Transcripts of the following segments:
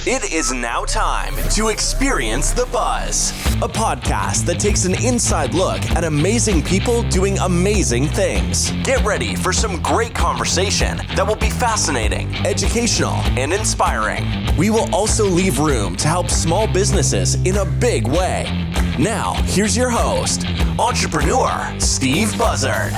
It is now time to experience the buzz, a podcast that takes an inside look at amazing people doing amazing things. Get ready for some great conversation that will be fascinating, educational, and inspiring. We will also leave room to help small businesses in a big way. Now, here's your host, entrepreneur Steve Buzzard.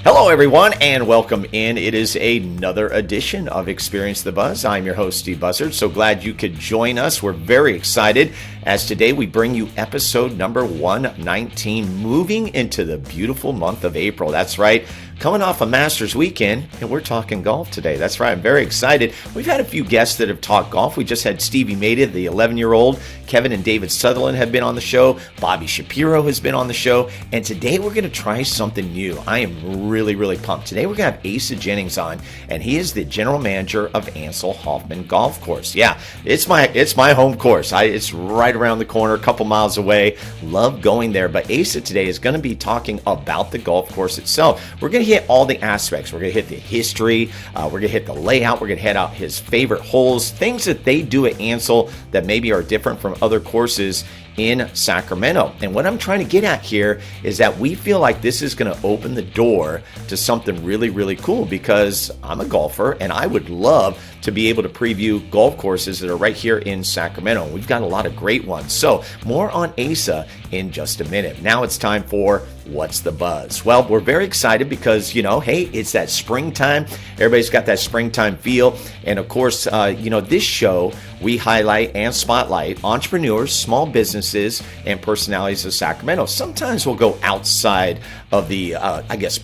Hello, everyone, and welcome in. It is another edition of Experience the Buzz. I'm your host, Steve Buzzard. So glad you could join us. We're very excited as today we bring you episode number 119, moving into the beautiful month of April. That's right. Coming off a Masters weekend, and we're talking golf today. That's right. I'm very excited. We've had a few guests that have talked golf. We just had Stevie Maida, the 11-year-old. Kevin and David Sutherland have been on the show. Bobby Shapiro has been on the show. And today we're going to try something new. I am really pumped. Today we're going to have Asa Jennings on, and he is the General Manager of ANCIL HOFFMAN Golf Course. Yeah, it's my home course. It's right around the corner, a couple miles away. Love going there. But Asa today is going to be talking about the golf course itself. We're going to hit all the aspects. We're going to hit the history. We're going to hit the layout. We're going to head out his favorite holes, things that they do at ANCIL that maybe are different from other courses in Sacramento. And what I'm trying to get at here is that we feel like this is going to open the door to something really cool, because I'm a golfer and I would love to be able to preview golf courses that are right here in Sacramento. We've got a lot of great ones. So more on Asa in just a minute. Now it's time for What's the Buzz? Well, we're very excited because, hey, it's that springtime. Everybody's got that springtime feel. And of course, this show, we highlight and spotlight entrepreneurs, small businesses, and personalities of Sacramento. Sometimes we'll go outside of the,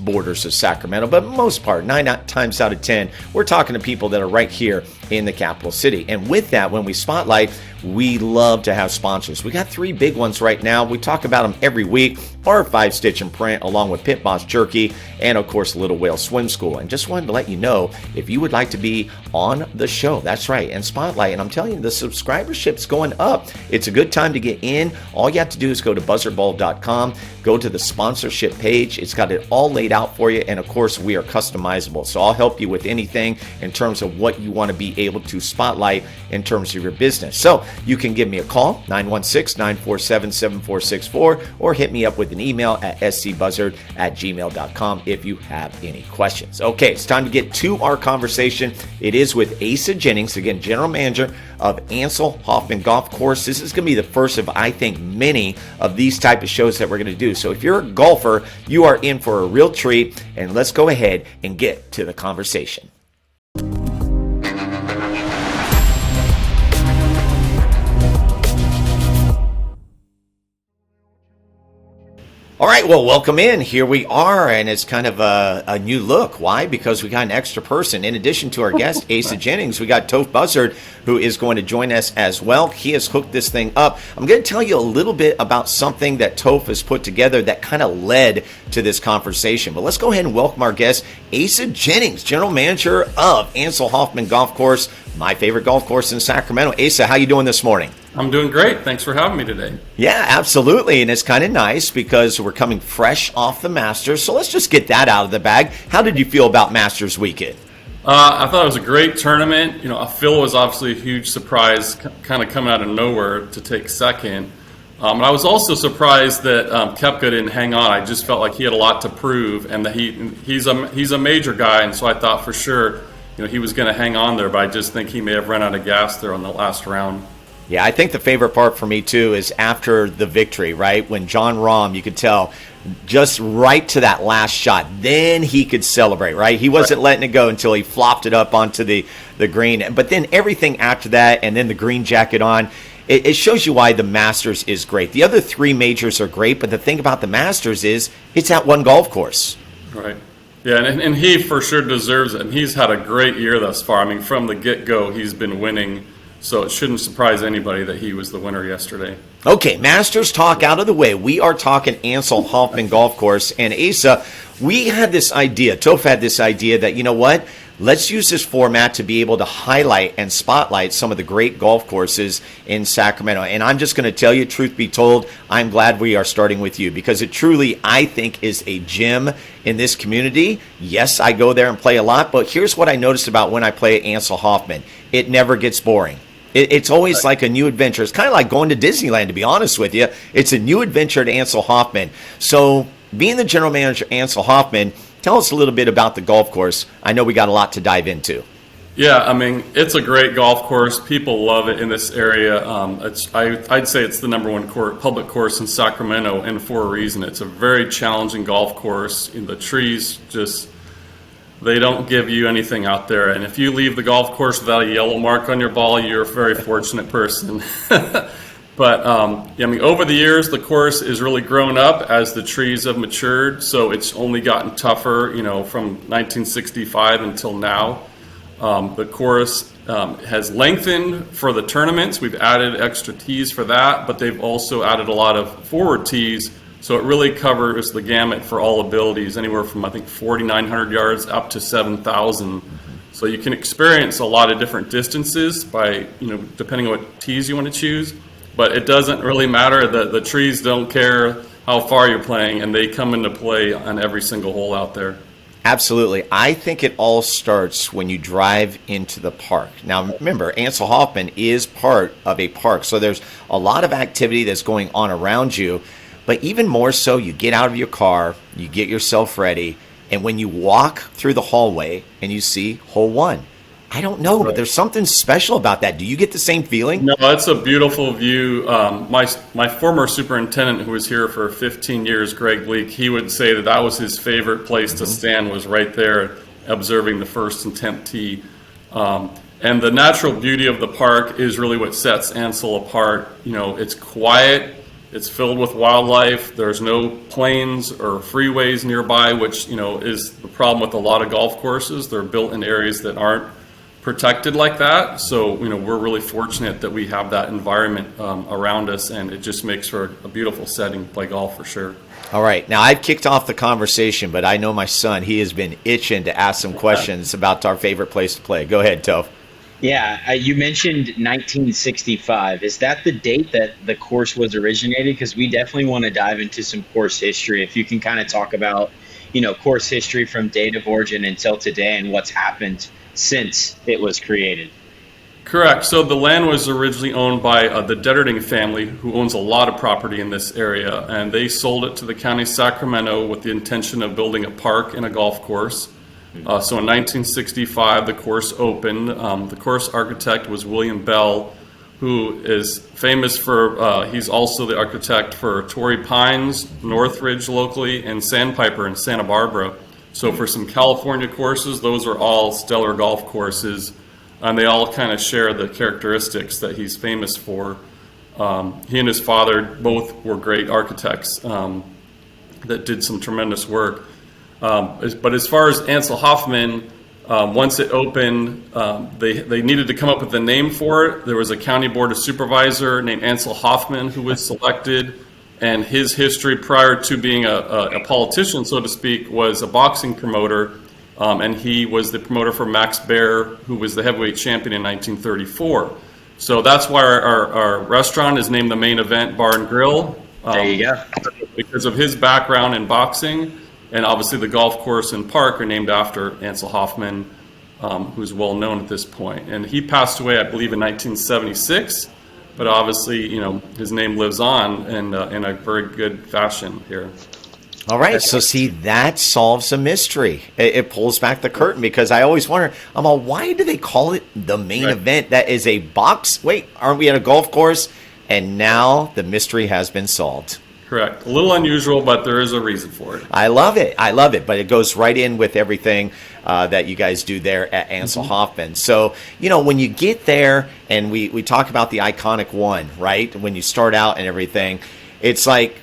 borders of Sacramento, but most part, 9 times out of 10, we're talking to people that are right here in the capital city. And with that, when we spotlight, we love to have sponsors. We got 3 big ones right now. We talk about them every week. Our 5-Stitch and Print, along with Pit Boss JERKY, and of course Little Whale Swim School. And just wanted to let you know, if you would like to be on the show, that's right, and spotlight, and I'm telling you, the subscribership's going up. It's a good time to get in. All you have to do is go to buzzardball.com, go to the sponsorship page. It's got it all laid out for you, and of course we are customizable, so I'll help you with anything in terms of what you want to be able to spotlight in terms of your business. So you can give me a call, 916-947-7464, or hit me up with an email at scbuzzard@gmail.com if you have any questions. Okay, it's time to get to our conversation. It is with Asa Jennings, again, General Manager of ANCIL HOFFMAN Golf Course. This is going to be the first of, I think, many of these type of shows that we're going to do. So if you're a golfer, you are in for a real treat, and let's go ahead and get to the conversation. All right, well, welcome in. Here we are, and it's kind of a new look. Why? Because we got an extra person. In addition to our guest, Asa Jennings, we got Toph Buzzard, who is going to join us as well. He has hooked this thing up. I'm going to tell you a little bit about something that Toph has put together that kind of led to this conversation. But let's go ahead and welcome our guest, Asa Jennings, General Manager of ANCIL HOFFMAN Golf Course, my favorite golf course in Sacramento. Asa, how you doing this morning? I'm doing great. Thanks for having me today. Yeah, absolutely. And it's kind of nice because we're coming fresh off the Masters. So let's just get that out of the bag. How did you feel about Masters weekend? I thought it was a great tournament. Phil was obviously a huge surprise, kind of coming out of nowhere to take second. And I was also surprised that Koepka didn't hang on. I just felt like he had a lot to prove, and that he's a major guy, and so I thought for sure he was going to hang on there, but I just think he may have run out of gas there on the last round. Yeah, I think the favorite part for me, too, is after the victory, right? When Jon Rahm, you could tell, just right to that last shot, then he could celebrate, right? He wasn't letting it go until he flopped it up onto the green. But then everything after that, and then the green jacket on, it shows you why the Masters is great. The other 3 majors are great, but the thing about the Masters is it's at one golf course. Right. Yeah, and he for sure deserves it. And he's had a great year thus far. I mean, from the get-go, he's been winning. So it shouldn't surprise anybody that he was the winner yesterday. Okay, Masters talk out of the way. We are talking ANCIL HOFFMAN Golf Course. And Asa, we had this idea, Toph had this idea that, let's use this format to be able to highlight and spotlight some of the great golf courses in Sacramento. And I'm just going to tell you, truth be told, I'm glad we are starting with you because it truly, I think, is a gem in this community. Yes, I go there and play a lot, but here's what I noticed about when I play at ANCIL HOFFMAN. It never gets boring. It's always like a new adventure. It's kind of like going to Disneyland, to be honest with you. It's a new adventure at ANCIL HOFFMAN. So being the general manager at ANCIL HOFFMAN, tell us a little bit about the golf course. I know we got a lot to dive into. Yeah, I mean, it's a great golf course. People love it in this area. I'd say it's the number one public course in Sacramento, and for a reason. It's a very challenging golf course. The trees just, they don't give you anything out there. And if you leave the golf course without a yellow mark on your ball, you're a very fortunate person. But I mean, over the years, the course has really grown up as the trees have matured. So it's only gotten tougher, from 1965 until now. The course has lengthened for the tournaments. We've added extra tees for that, but they've also added a lot of forward tees. So it really covers the gamut for all abilities, anywhere from, I think, 4,900 yards up to 7,000. So you can experience a lot of different distances by, depending on what tees you want to choose. But it doesn't really matter. The trees don't care how far you're playing, and they come into play on every single hole out there. Absolutely. I think it all starts when you drive into the park. Now, remember, ANCIL HOFFMAN is part of a park, so there's a lot of activity that's going on around you. But even more so, you get out of your car, you get yourself ready, and when you walk through the hallway and you see hole one, I don't know, but there's something special about that. Do you get the same feeling? No, it's a beautiful view. My former superintendent, who was here for 15 years, Greg Bleak, he would say that was his favorite place to stand, was right there observing the first and 10th tee. And the natural beauty of the park is really what sets ANCIL apart. It's quiet, it's filled with wildlife, there's no planes or freeways nearby, which is the problem with a lot of golf courses. They're built in areas that aren't protected like that. So we're really fortunate that we have that environment around us, and it just makes for a beautiful setting to play golf for sure. All right, now I've kicked off the conversation, but I know my son, he has been itching to ask some questions about our favorite place to play. Go ahead, Toph. Yeah, you mentioned 1965. Is that the date that the course was originated? Because we definitely want to dive into some course history. If you can kind of talk about, course history from date of origin until today and what's happened since it was created. Correct. So the land was originally owned by the Detterding family, who owns a lot of property in this area, and they sold it to the county of Sacramento with the intention of building a park and a golf course. So in 1965, the course opened. The course architect was William Bell, who is famous for, he's also the architect for Torrey Pines, Northridge locally, and Sandpiper in Santa Barbara. So for some California courses, those are all stellar golf courses, and they all kind of share the characteristics that he's famous for. He and his father both were great architects that did some tremendous work. But as far as ANCIL HOFFMAN, once it opened, they needed to come up with a name for it. There was a county board of supervisor named ANCIL HOFFMAN who was selected. And his history prior to being a politician, so to speak, was a boxing promoter. And he was the promoter for Max Baer, who was the heavyweight champion in 1934. So that's why our restaurant is named the Main Event Bar and Grill. There you go. Because of his background in boxing. And obviously the golf course and park are named after ANCIL HOFFMAN, who's well known at this point. And he passed away, I believe, in 1976. But obviously, his name lives on in a very good fashion here. All right, so see, that solves a mystery. It pulls back the curtain, because I always wonder, why do they call it the main event? That is a box. Wait, aren't we at a golf course? And now the mystery has been solved. Correct. A little unusual, but there is a reason for it. I love it. But it goes right in with everything that you guys do there at ANCIL HOFFMAN. So, when you get there and we talk about the iconic one, right? When you start out and everything, it's like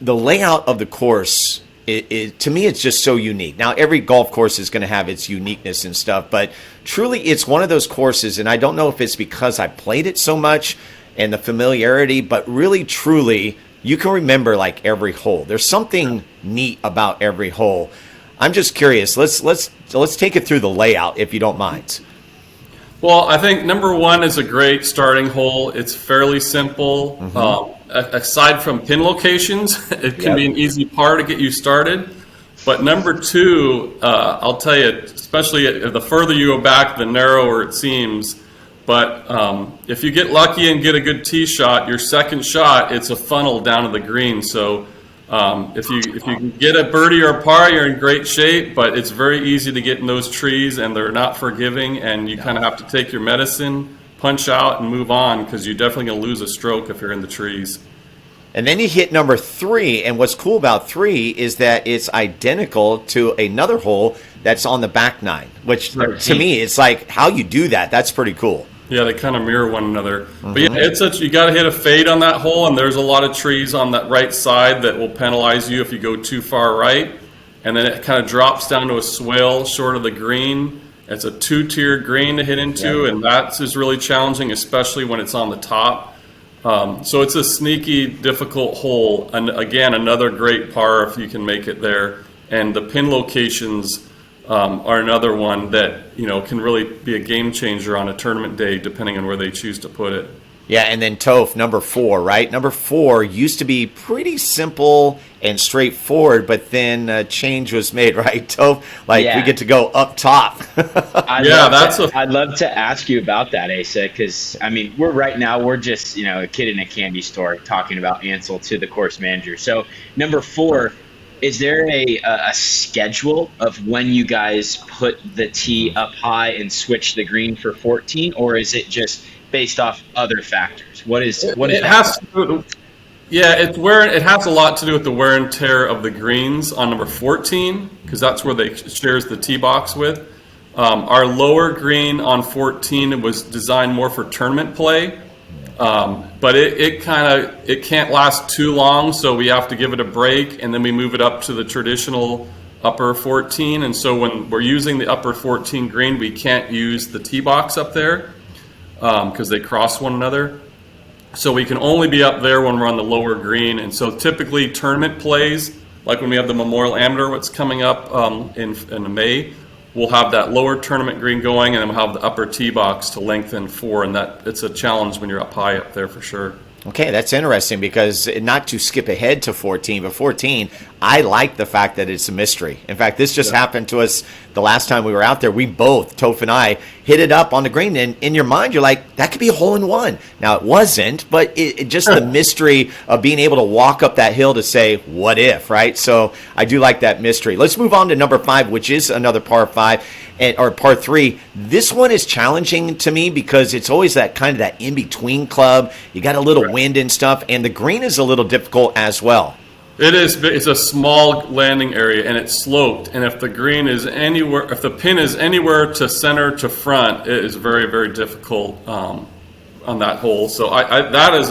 the layout of the course, to me, it's just so unique. Now, every golf course is going to have its uniqueness and stuff, but truly it's one of those courses, and I don't know if it's because I played it so much and the familiarity, but really, truly, you can remember like every hole. There's something neat about every hole. I'm just curious. Let's take it through the layout, if you don't mind. Well, I think number one is a great starting hole. It's fairly simple. Aside from pin locations, it can be an easy par to get you started. But number two, I'll tell you, especially the further you go back, the narrower it seems. but if you get lucky and get a good tee shot, your second shot, it's a funnel down to the green. So if you can get a birdie or a par, you're in great shape, but it's very easy to get in those trees, and they're not forgiving, and you kind of have to take your medicine, punch out, and move on, because you're definitely going to lose a stroke if you're in the trees. And then you hit number 3, and what's cool about 3 is that it's identical to another hole that's on the back 9, which to me, it's like how you do that. That's pretty cool. Yeah, they kind of mirror one another. But yeah, you got to hit a fade on that hole, and there's a lot of trees on that right side that will penalize you if you go too far right. And then it kind of drops down to a swale short of the green. It's a 2-tier green to hit into, and that is really challenging, especially when it's on the top. So it's a sneaky, difficult hole. And again, another great par if you can make it there. And the pin locations are another one that, can really be a game changer on a tournament day, depending on where they choose to put it. Yeah, and then Toph, number 4, right? Number 4 used to be pretty simple and straightforward, but then a change was made, right, Toph? We get to go up top. I'd love to ask you about that, Asa, because, we're just, a kid in a candy store talking about ANCIL to the course manager. So, number 4, is there a schedule of when you guys put the tee up high and switch the green for 14, or is it just based off other factors? What is it has to, it has a lot to do with the wear and tear of the greens on number 14, because that's where they shares the tee box with. Our lower green on 14 was designed more for tournament play, but it can't last too long, so we have to give it a break, and then we move it up to the traditional upper 14. And so when we're using the upper 14 green, we can't use the tee box up there, because they cross one another. So we can only be up there when we're on the lower green. And so typically tournament plays, like when we have the Memorial Amateur, what's coming up in May, we'll have that lower tournament green going, and then we'll have the upper tee box to lengthen 4, and that it's a challenge when you're up high up there for sure. Okay, that's interesting, because not to skip ahead to 14, but 14, I like the fact that it's a mystery. In fact, this just happened to us the last time we were out there. We both, Toph and I, hit it up on the green, and in your mind, you're like, that could be a hole-in-one. Now, it wasn't, but it just the mystery of being able to walk up that hill to say, what if, right? So I do like that mystery. Let's move on to number 5, which is another par 5. Or par 3. This one is challenging to me because it's always that kind of that in-between club. You got a little wind and stuff, and the green is a little difficult as well. It is. It's a small landing area, and it's sloped. And if the green is anywhere, if the pin is anywhere to center to front, it is very, very difficult on that hole. So that is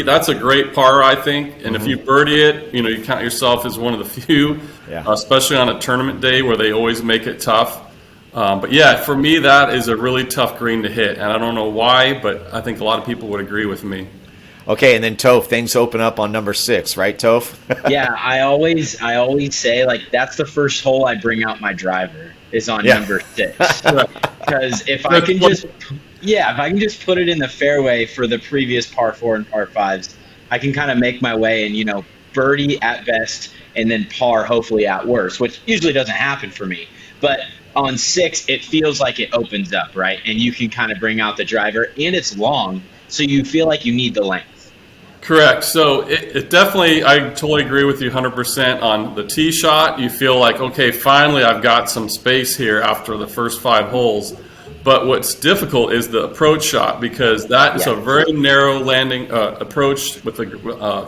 that's a great par, I think. And if you birdie it, you count yourself as one of the few, especially on a tournament day where they always make it tough. But yeah, for me, that is a really tough green to hit, and I don't know why, but I think a lot of people would agree with me. Okay, and then Toph, things open up on number 6, right, Toph? Yeah, I always say, that's the first hole I bring out my driver is on number 6, because if I can just put it in the fairway for the previous par 4 and par 5s, I can kind of make my way and birdie at best, and then par hopefully at worst, which usually doesn't happen for me, but on 6, it feels like it opens up, right? And you can kind of bring out the driver, and it's long, so you feel like you need the length. Correct. So it definitely, I totally agree with you 100% on the tee shot. You feel like, okay, finally I've got some space here after the first 5 holes. But what's difficult is the approach shot, because that is a very narrow landing approach with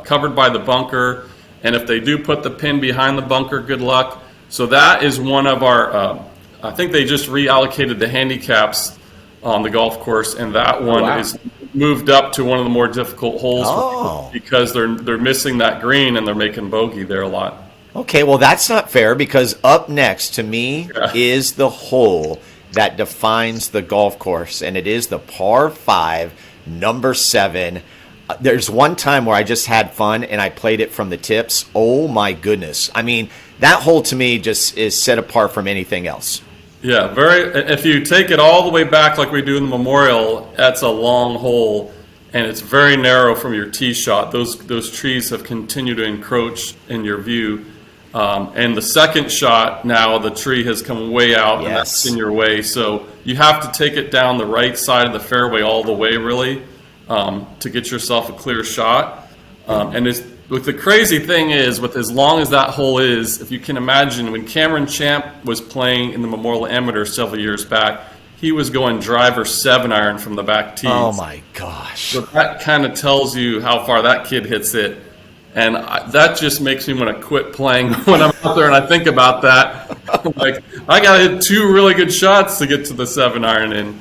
covered by the bunker. And if they do put the pin behind the bunker, good luck. So that is one of our I think they just reallocated the handicaps on the golf course, and that one is moved up to one of the more difficult holes because they're missing that green and they're making bogey there a lot. Okay, well, that's not fair, because up next to me is the hole that defines the golf course, and it is the par 5, number 7. There's one time where I just had fun and I played it from the tips. Oh my goodness. I mean, that hole to me just is set apart from anything else. Yeah, if you take it all the way back like we do in the Memorial, that's a long hole, and it's very narrow from your tee shot. Those trees have continued to encroach in your view. And the second shot, now the tree has come way out and that's in your way. So you have to take it down the right side of the fairway all the way, really, to get yourself a clear shot. And with the crazy thing is, with as long as that hole is, if you can imagine, when Cameron Champ was playing in the Memorial Amateur several years back, he was going driver 7-iron from the back tees. Oh my gosh. So that kind of tells you how far that kid hits it. And that just makes me want to quit playing when I'm out there and I think about that. I'm like, I got to hit 2 really good shots to get to the 7-iron in.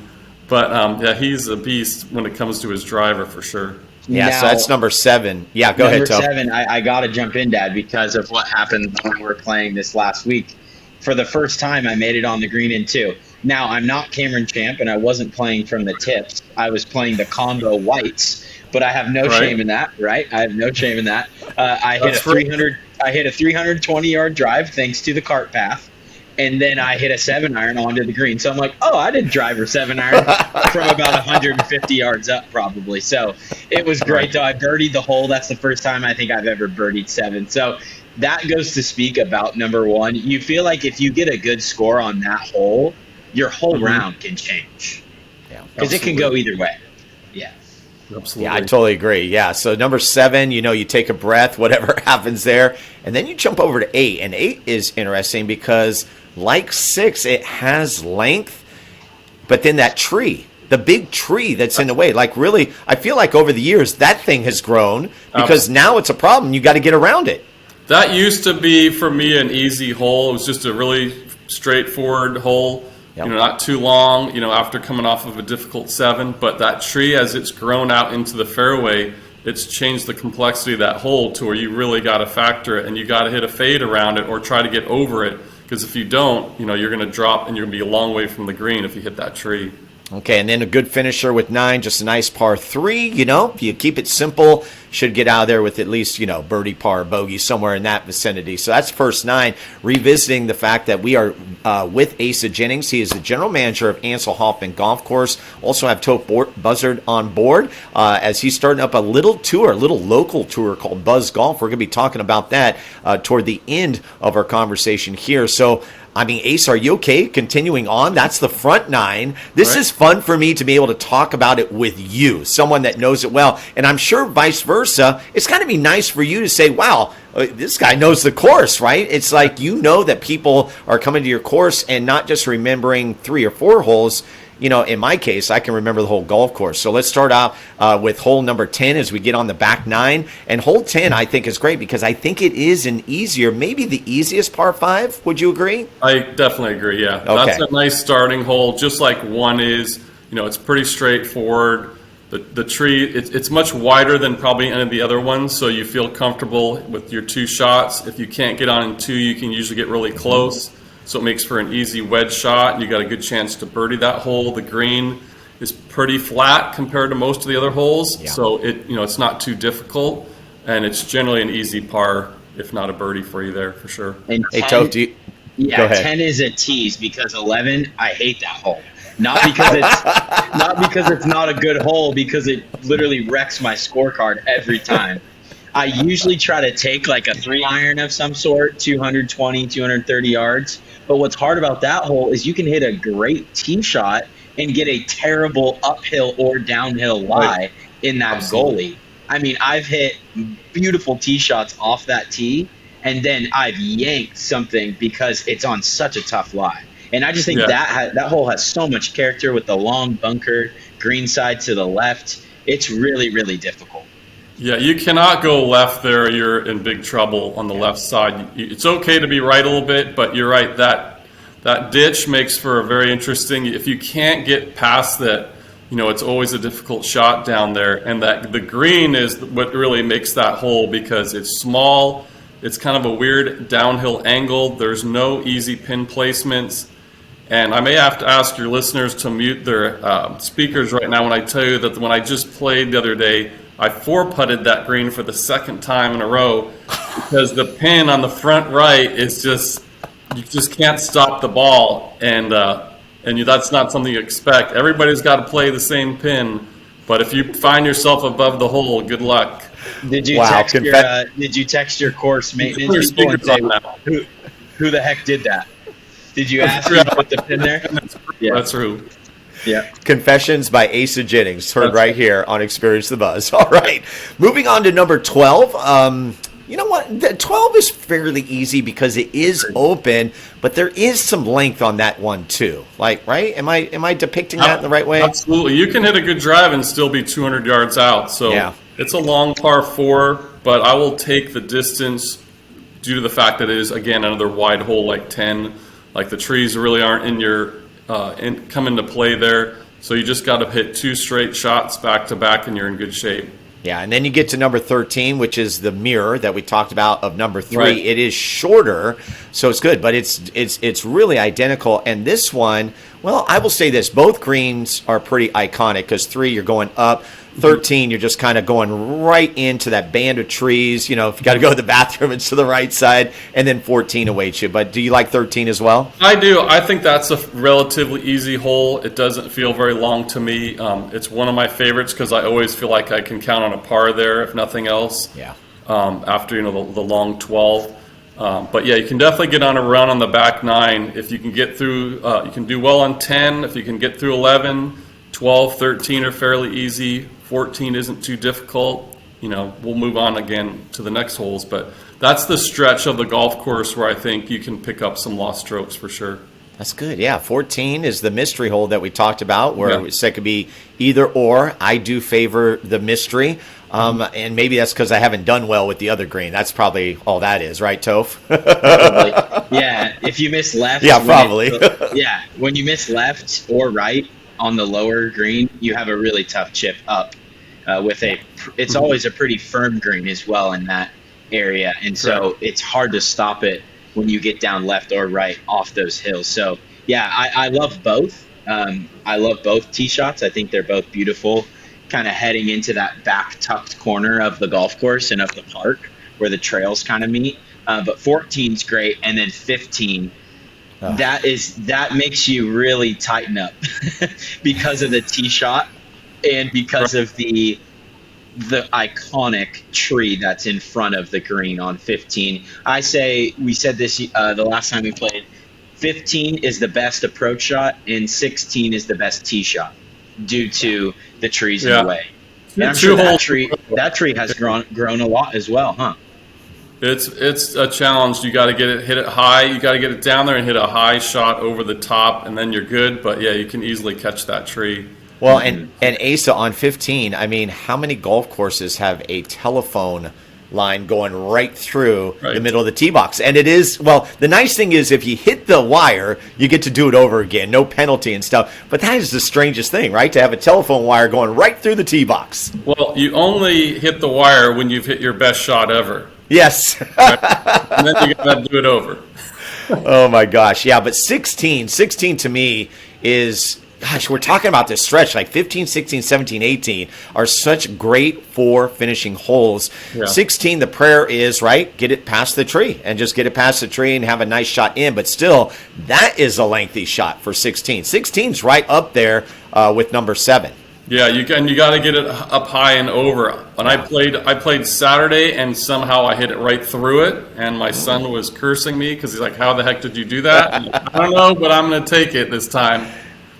But, yeah, he's a beast when it comes to his driver for sure. Yeah, now, so that's number 7. Yeah, go ahead, Toph. Number 7, I got to jump in, Dad, because of what happened when we were playing this last week. For the first time, I made it on the green in 2. Now, I'm not Cameron Champ, and I wasn't playing from the tips. I was playing the combo whites. But I have no shame in that, right? I have no shame in that. I hit a 320-yard drive thanks to the cart path, and then I hit a 7-iron onto the green. So I'm like, oh, I did driver 7-iron from about 150 yards up probably. So it was great. So I birdied the hole. That's the first time I think I've ever birdied 7. So that goes to speak about number 1. You feel like if you get a good score on that hole, your whole round can change. Yeah, because it can go either way. Yeah. Absolutely. Yeah, I totally agree. Yeah, so number 7, you take a breath, whatever happens there, and then you jump over to 8. And 8 is interesting because, like 6, it has length, but then that tree, the big tree that's in the way, like really, I feel like over the years that thing has grown because now it's a problem. You got to get around it. That used to be, for me, an easy hole. It was just a really straightforward hole. Yep. Not too long, after coming off of a difficult 7. But that tree, as it's grown out into the fairway, it's changed the complexity of that hole to where you really got to factor it, and you got to hit a fade around it or try to get over it. Because if you don't, you're going to drop and you're going to be a long way from the green if you hit that tree. Okay, and then a good finisher with 9, just a nice par 3, if you keep it simple, should get out of there with at least, birdie, par, bogey, somewhere in that vicinity. So that's first 9, revisiting the fact that we are with Asa Jennings. He is the General Manager of ANCIL HOFFMAN Golf Course. Also have Toph Buzzard on board as he's starting up a little local tour called Buzz Golf. We're going to be talking about that toward the end of our conversation here. So, Ace, are you okay continuing on? That's the front 9. This is fun for me to be able to talk about it with you, someone that knows it well. And I'm sure vice versa, it's got to be nice for you to say, wow, this guy knows the course, right? It's like that people are coming to your course and not just remembering 3 or 4 holes. In my case, I can remember the whole golf course. So let's start out with hole number 10 as we get on the back 9. And hole 10, I think, is great because I think it is maybe the easiest par 5. Would you agree? I definitely agree, yeah. Okay. That's a nice starting hole, just like 1 is. It's pretty straightforward. The tree, it's much wider than probably any of the other ones, so you feel comfortable with your 2 shots. If you can't get on in 2, you can usually get really close. So it makes for an easy wedge shot. You got a good chance to birdie that hole. The green is pretty flat compared to most of the other holes, so it's not too difficult, and it's generally an easy par, if not a birdie for you there for sure. And hey, Toph, go ahead. 10 is a tease because 11, I hate that hole. Not because it's not a good hole, because it literally wrecks my scorecard every time. I usually try to take like a 3-iron of some sort, 220, 230 yards. But what's hard about that hole is you can hit a great tee shot and get a terrible uphill or downhill lie in that goalie. I've hit beautiful tee shots off that tee, and then I've yanked something because it's on such a tough lie. And I just think that hole has so much character with the long bunker, green side to the left. It's really, really difficult. Yeah, you cannot go left there. You're in big trouble on the left side. It's okay to be right a little bit, but you're right. That ditch makes for a very interesting. If you can't get past that, it's always a difficult shot down there. And that the green is what really makes that hole because it's small. It's kind of a weird downhill angle. There's no easy pin placements. And I may have to ask your listeners to mute their speakers right now when I tell you that when I just played the other day, I 4-putted that green for the 2nd time in a row because the pin on the front right is you just can't stop the ball, and that's not something you expect. Everybody's got to play the same pin, But if you find yourself above the hole, good luck. Did you text your course maintenance people and say, who the heck did that? Did you ask who put the pin there? Yeah, that's true. Yeah. Confessions by Asa Jennings, heard right here on Experience the Buzz. All right. Moving on to number 12. You know what? The 12 is fairly easy because it is open, but there is some length on that one too. Like, right? Am I depicting that in the right way? Absolutely. You can hit a good drive and still be 200 yards out. So it's a long par 4, but I will take the distance due to the fact that it is, again, another wide hole like 10. Like the trees really aren't in your come into play there. So you just got to hit 2 straight shots back to back and you're in good shape. Yeah, and then you get to number 13, which is the mirror that we talked about of number 3. Right. It is shorter, so it's good, but it's really identical. And this one, well, I will say this. Both greens are pretty iconic because 3, you're going up. 13, you're just kind of going right into that band of trees. You know, if you got to go to the bathroom, it's to the right side. And then 14 awaits you. But do you like 13 as well? I do. I think that's a relatively easy hole. It doesn't feel very long to me. It's one of my favorites because I always feel like I can count on a par there, if nothing else. Yeah. After, you know, the long 12. But yeah, you can definitely get on a run on the back 9. If you can get through, you can do well on 10. If you can get through 11, 12, 13 are fairly easy. 14 isn't too difficult. You know, we'll move on again to the next holes, but that's the stretch of the golf course where I think you can pick up some lost strokes for sure. That's good. Yeah, 14 is the mystery hole that we talked about, where it could be either or. I do favor the mystery, and maybe that's because I haven't done well with the other green. That's probably all that is, right, Toph? Probably. Yeah, if you miss left. Yeah, probably. When you miss left or right on the lower green, you have a really tough chip up. It's always a pretty firm green as well in that area, and so it's hard to stop it when you get down left or right off those hills. So yeah, I love both. I love both tee shots. I think they're both beautiful, kind of heading into that back tucked corner of the golf course and of the park where the trails kind of meet. But 14's great, and then 15. That makes you really tighten up because of the tee shot and because of the iconic tree that's in front of the green on 15. I say, we said this the last time we played, 15 is the best approach shot and 16 is the best tee shot due to the trees in the way. And I'm sure that tree has grown a lot as well, huh? It's a challenge. You got to hit it high. You got to get it down there and hit a high shot over the top, and then you're good. But yeah, you can easily catch that tree. Well, and Asa, on 15, I mean, how many golf courses have a telephone line going right through the middle of the tee box? And it is, well, the nice thing is if you hit the wire, you get to do it over again, no penalty and stuff. But that is the strangest thing, right? To have a telephone wire going right through the tee box. Well, you only hit the wire when you've hit your best shot ever. Yes. And then you got to do it over. Oh, my gosh. Yeah, but 16 to me is... Gosh, we're talking about this stretch, like 15, 16, 17, 18 are such great for finishing holes. Yeah. 16, the prayer is, right, get it past the tree and just get it past the tree and have a nice shot in. But still, that is a lengthy shot for 16. 16's right up there with number 7. Yeah, you got to get it up high and over. When I played Saturday, and somehow I hit it right through it, and my son was cursing me because he's like, how the heck did you do that? And I don't know, but I'm going to take it this time.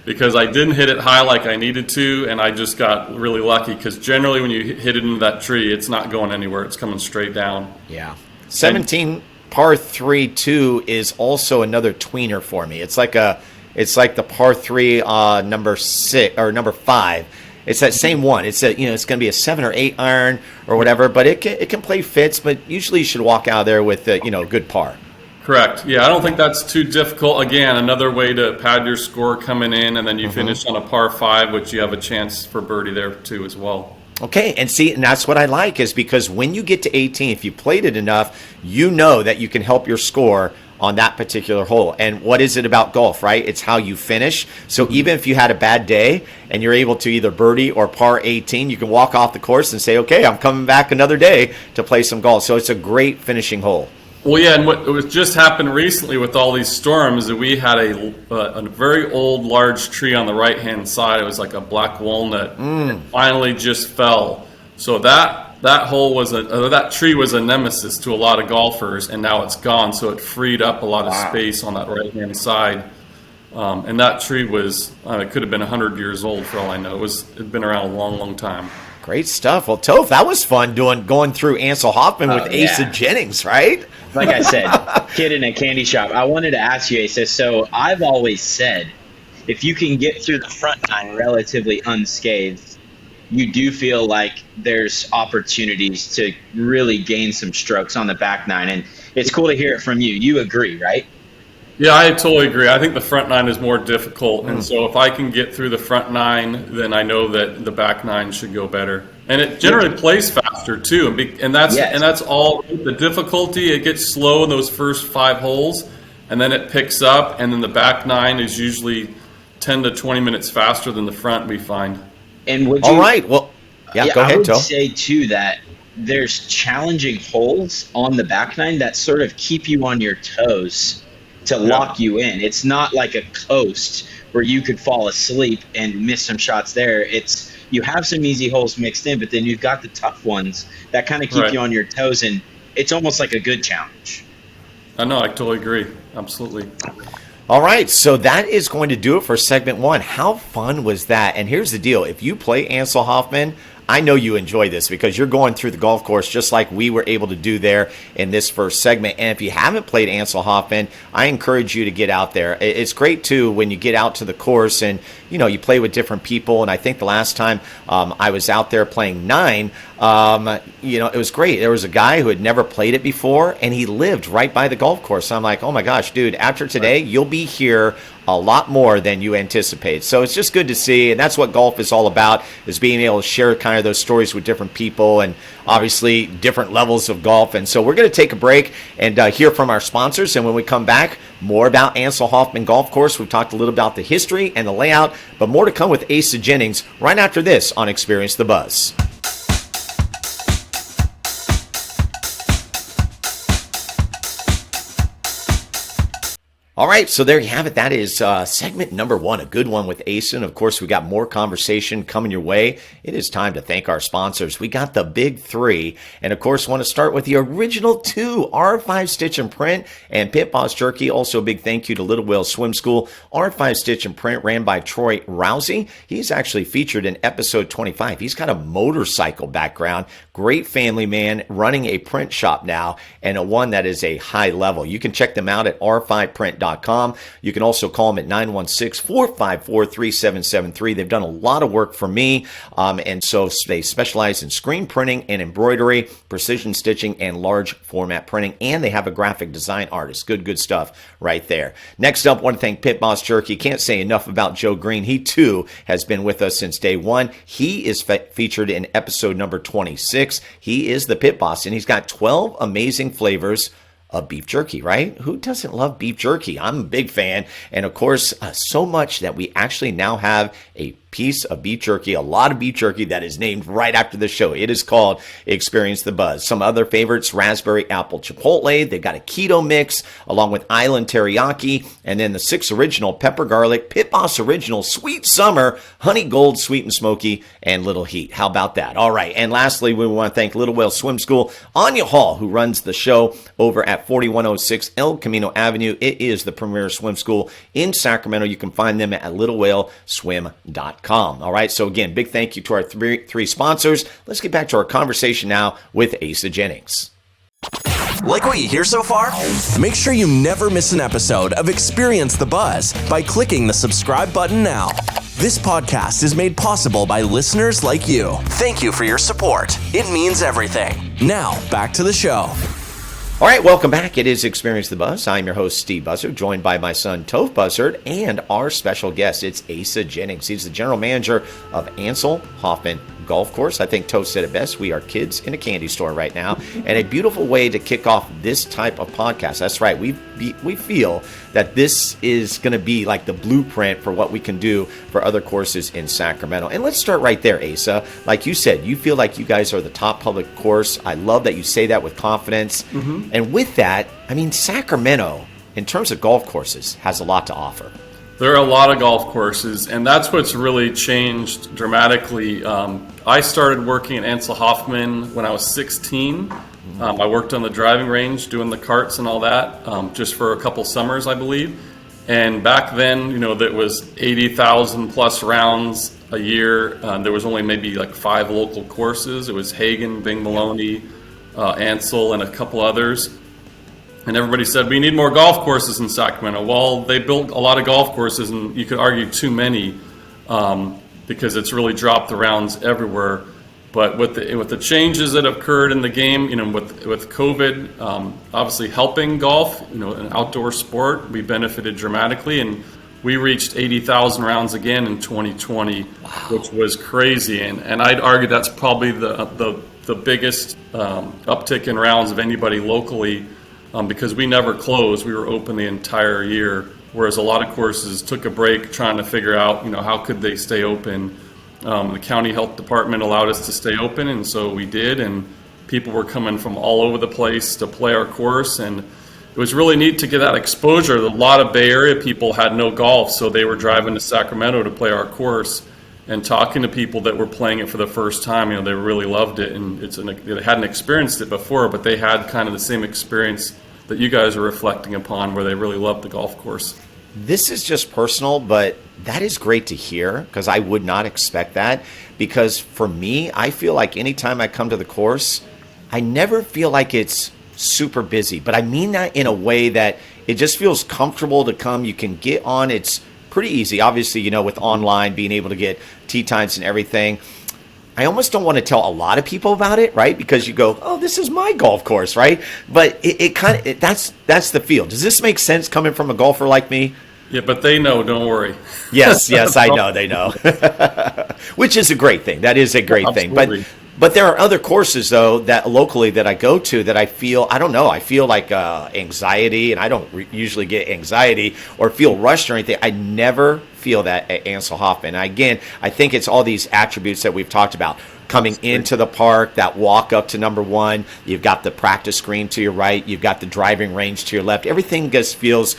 Because I didn't hit it high like I needed to, and I just got really lucky. Because generally when you hit it into that tree, it's not going anywhere. It's coming straight down. Yeah. 17 par 3-2 is also another tweener for me. It's like the par 3 number 6 or number 5. It's that same one. It's it's going to be a 7 or 8 iron or whatever, but it can play fits. But usually you should walk out there with a good par. Correct. Yeah, I don't think that's too difficult. Again, another way to pad your score coming in, and then you finish on a par 5, which you have a chance for birdie there too as well. Okay, and that's what I like is because when you get to 18, if you played it enough, you know that you can help your score on that particular hole. And what is it about golf, right? It's how you finish. So even if you had a bad day and you're able to either birdie or par 18, you can walk off the course and say, okay, I'm coming back another day to play some golf. So it's a great finishing hole. Well, yeah, and what was just happened recently with all these storms, that we had a very old, large tree on the right-hand side. It was like a black walnut. It finally just fell. So that hole was that tree was a nemesis to a lot of golfers, and now it's gone. So it freed up a lot of space on that right-hand side. And that tree was it could have been 100 years old for all I know. It'd been around a long, long time. Great stuff. Well, Toph, that was fun going through ANCIL HOFFMAN with Asa Jennings, right? Like I said, kid in a candy shop. I wanted to ask you, Asa, so I've always said, if you can get through the front nine relatively unscathed, you do feel like there's opportunities to really gain some strokes on the back nine. And it's cool to hear it from you. You agree, right? Yeah, I totally agree. I think the front nine is more difficult, and so if I can get through the front nine, then I know that the back nine should go better. And it generally plays faster too, and that's all the difficulty. It gets slow in those first 5 holes, and then it picks up, and then the back nine is usually 10 to 20 minutes faster than the front, we find. And would you, all right, well, go ahead, I would Toph. say too that there's challenging holes on the back nine that sort of keep you on your toes to lock you in. It's not like a coast where you could fall asleep and miss some shots there. It's you have some easy holes mixed in, but then you've got the tough ones that kind of keep you on your toes, and it's almost like a good challenge. I know, I totally agree. Absolutely. All right, so that is going to do it for segment 1. How fun was that? And here's the deal. If you play ANCIL HOFFMAN, I know you enjoy this because you're going through the golf course just like we were able to do there in this first segment. And if you haven't played ANCIL HOFFMAN, I encourage you to get out there. It's great, too, when you get out to the course and, you play with different people. And I think the last time I was out there playing 9, it was great. There was a guy who had never played it before, and he lived right by the golf course. So I'm like, oh, my gosh, dude, after today, you'll be here a lot more than you anticipate. So it's just good to see, and that's what golf is all about, is being able to share kind of those stories with different people and obviously different levels of golf. And so we're going to take a break and hear from our sponsors, and when we come back, more about ANCIL HOFFMAN Golf Course. We've talked a little about the history and the layout, but more to come with Asa Jennings right after this on Experience the Buzz. All right, so there you have it. That is segment number 1, a good one with Asa. And of course, we got more conversation coming your way. It is time to thank our sponsors. We got the big 3, and of course, want to start with the original 2, R5 Stitch and Print and Pit Boss Jerky. Also, a big thank you to Little Whale Swim School. R5 Stitch and Print ran by Troy Rousey. He's actually featured in episode 25. He's got a motorcycle background. Great family man, running a print shop now, and a one that is a high level. You can check them out at r5print.com. You can also call them at 916-454-3773. They've done a lot of work for me, and so they specialize in screen printing and embroidery, precision stitching, and large format printing, and they have a graphic design artist. Good stuff right there. Next up, I want to thank Pit Boss Jerky. Can't say enough about Joe Green. He, too, has been with us since day 1. He is featured in episode number 26. He is the Pit Boss, and he's got 12 amazing flavors of beef jerky, right? Who doesn't love beef jerky? I'm a big fan. And of course, so much that we actually now have a piece of beef jerky, a lot of beef jerky that is named right after the show. It is called Experience the Buzz. Some other favorites, raspberry apple chipotle. They've got a keto mix along with island teriyaki, and then the 6 original pepper garlic, Pit Boss original sweet summer, honey gold sweet and smoky, and little heat. How about that? All right. And lastly, we want to thank Little Whale Swim School, Anya Hall, who runs the show over at 4106 El Camino Avenue. It is the premier swim school in Sacramento. You can find them at littlewhaleswim.com. All right, so again, big thank you to our three sponsors. Let's get back to our conversation now with Asa Jennings. Like what you hear so far? Make sure you never miss an episode of Experience the Buzz by clicking the subscribe button now. This podcast is made possible by listeners like you. Thank you for your support. It means everything. Now, back to the show. All right, welcome back. It is Experience the Buzz. I'm your host, Steve Buzzard, joined by my son, Toph Buzzard, and our special guest, it's Asa Jennings. He's the General Manager of ANCIL HOFFMAN Golf Course. I think Toph said it best. We are kids in a candy store right now, and a beautiful way to kick off this type of podcast. That's right. We feel that this is going to be like the blueprint for what we can do for other courses in Sacramento. And let's start right there, Asa. Like you said, you feel like you guys are the top public course. I love that you say that with confidence. And with that, I mean, Sacramento, in terms of golf courses, has a lot to offer. There are a lot of golf courses, and that's what's really changed dramatically. I started working at ANCIL HOFFMAN when I was 16. I worked on the driving range doing the carts and all that just for a couple summers, I believe. And back then, that was 80,000 plus rounds a year. There was only maybe like 5 local courses. It was Hagen, Bing Maloney, ANCIL, and a couple others. And everybody said, we need more golf courses in Sacramento. Well, they built a lot of golf courses, and you could argue too many because it's really dropped the rounds everywhere. But with the changes that have occurred in the game, with COVID obviously helping golf, an outdoor sport, we benefited dramatically. And we reached 80,000 rounds again in 2020, which was crazy. And I'd argue that's probably the biggest uptick in rounds of anybody locally. Because we never closed, we were open the entire year, whereas a lot of courses took a break trying to figure out, how could they stay open. The county health department allowed us to stay open, and so we did, and people were coming from all over the place to play our course, and it was really neat to get that exposure. A lot of Bay Area people had no golf, so they were driving to Sacramento to play our course, and talking to people that were playing it for the first time, they really loved it, and they hadn't experienced it before, but they had kind of the same experience that you guys are reflecting upon, where they really loved the golf course. This is just personal, but that is great to hear, because I would not expect that. Because for me, I feel like anytime I come to the course, I never feel like it's super busy. But I mean that in a way that it just feels comfortable to come. You can get on. It's pretty easy. Obviously, with online, being able to get tee times and everything. I almost don't want to tell a lot of people about it, right? Because you go, oh, this is my golf course, right? But it kind of, that's the feel. Does this make sense coming from a golfer like me? Yeah, but they know, don't worry. Yes, I know, they know. Which is a great thing. That is a great Absolutely. thing. But there are other courses, though, that locally that I go to that I feel, I don't know, I feel like anxiety, and I don't usually get anxiety or feel rushed or anything. I never feel that at ANCIL HOFFMAN. And again, I think it's all these attributes that we've talked about. Coming into the park, that walk up to number 1, you've got the practice green to your right, you've got the driving range to your left. Everything just feels,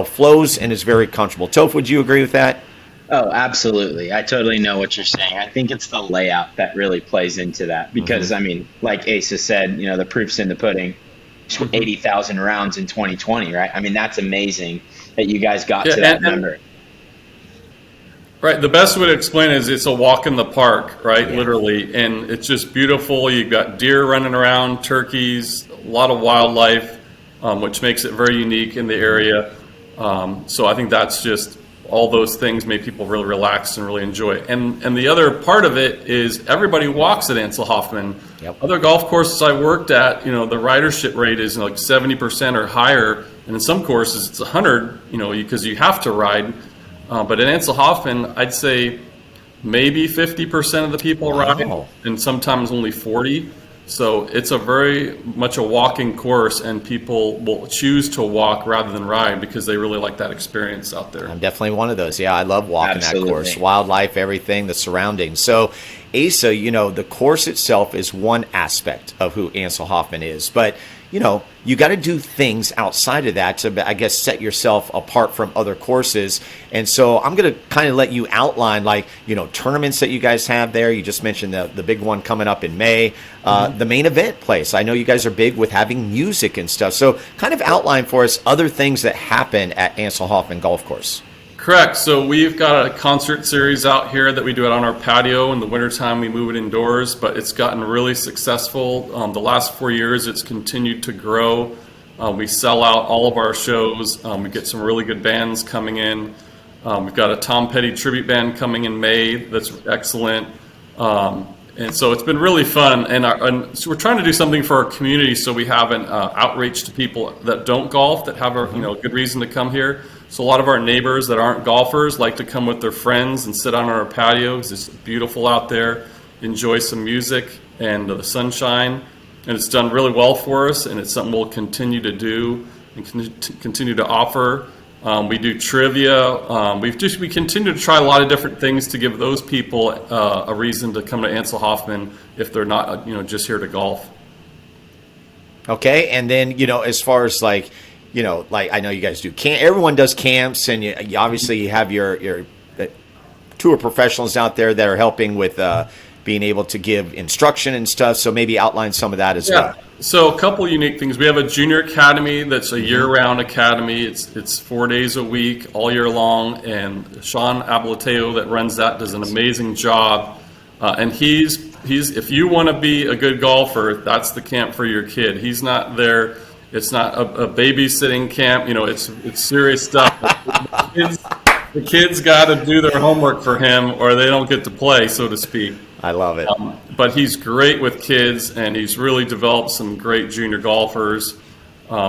flows and is very comfortable. Toph, would you agree with that? Oh, absolutely. I totally know what you're saying. I think it's the layout that really plays into that because, like Asa said, the proof's in the pudding. 80,000 rounds in 2020, right? I mean, that's amazing that you guys got to that number. Right. The best way to explain it is it's a walk in the park, right? Yeah. Literally. And it's just beautiful. You've got deer running around, turkeys, a lot of wildlife, which makes it very unique in the area. So I think that's just all those things make people really relax and really enjoy it. And the other part of it is everybody walks at ANCIL HOFFMAN. Yep. Other golf courses I worked at, the ridership rate is like 70% or higher. And in some courses it's 100, because you have to ride. But at ANCIL HOFFMAN, I'd say maybe 50% of the people ride, and sometimes only 40. So it's a very much a walking course, and people will choose to walk rather than ride because they really like that experience out there. I'm definitely one of those. Yeah, I love walking that course. Wildlife, everything, the surroundings. So, Asa, the course itself is one aspect of who ANCIL HOFFMAN is. But, you got to do things outside of that to, I guess, set yourself apart from other courses. And so I'm going to kind of let you outline, tournaments that you guys have there. You just mentioned the big one coming up in May, the main event place. I know you guys are big with having music and stuff. So kind of outline for us other things that happen at ANCIL HOFFMAN Golf Course. Correct. So we've got a concert series out here that we do it on our patio. In the wintertime, we move it indoors, but it's gotten really successful. The last 4 years, it's continued to grow. We sell out all of our shows. We get some really good bands coming in. We've got a Tom Petty tribute band coming in May that's excellent. And so it's been really fun. And so we're trying to do something for our community so we have an outreach to people that don't golf, that have a good reason to come here. So a lot of our neighbors that aren't golfers like to come with their friends and sit on our patio because it's beautiful out there. enjoy some music and the sunshine. And it's done really well for us, and it's something we'll continue to do and continue to offer. We do trivia. We continue to try a lot of different things to give those people a reason to come to ANCIL Hoffman if they're not, just here to golf. Okay, and then as far as like I know you guys do everyone does camps, and you obviously have your tour professionals out there that are helping with being able to give instruction and stuff. So maybe outline some of that as well. So a couple unique things. We have a junior academy that's a year-round academy. It's 4 days a week, all year long, and Sean Ablateo that runs that does an amazing job. And he's if you want to be a good golfer, that's the camp for your kid. He's not there. It's not a babysitting camp. It's serious stuff. The kids got to do their homework for him, or they don't get to play, so to speak. I love it. But he's great with kids, and he's really developed some great junior golfers.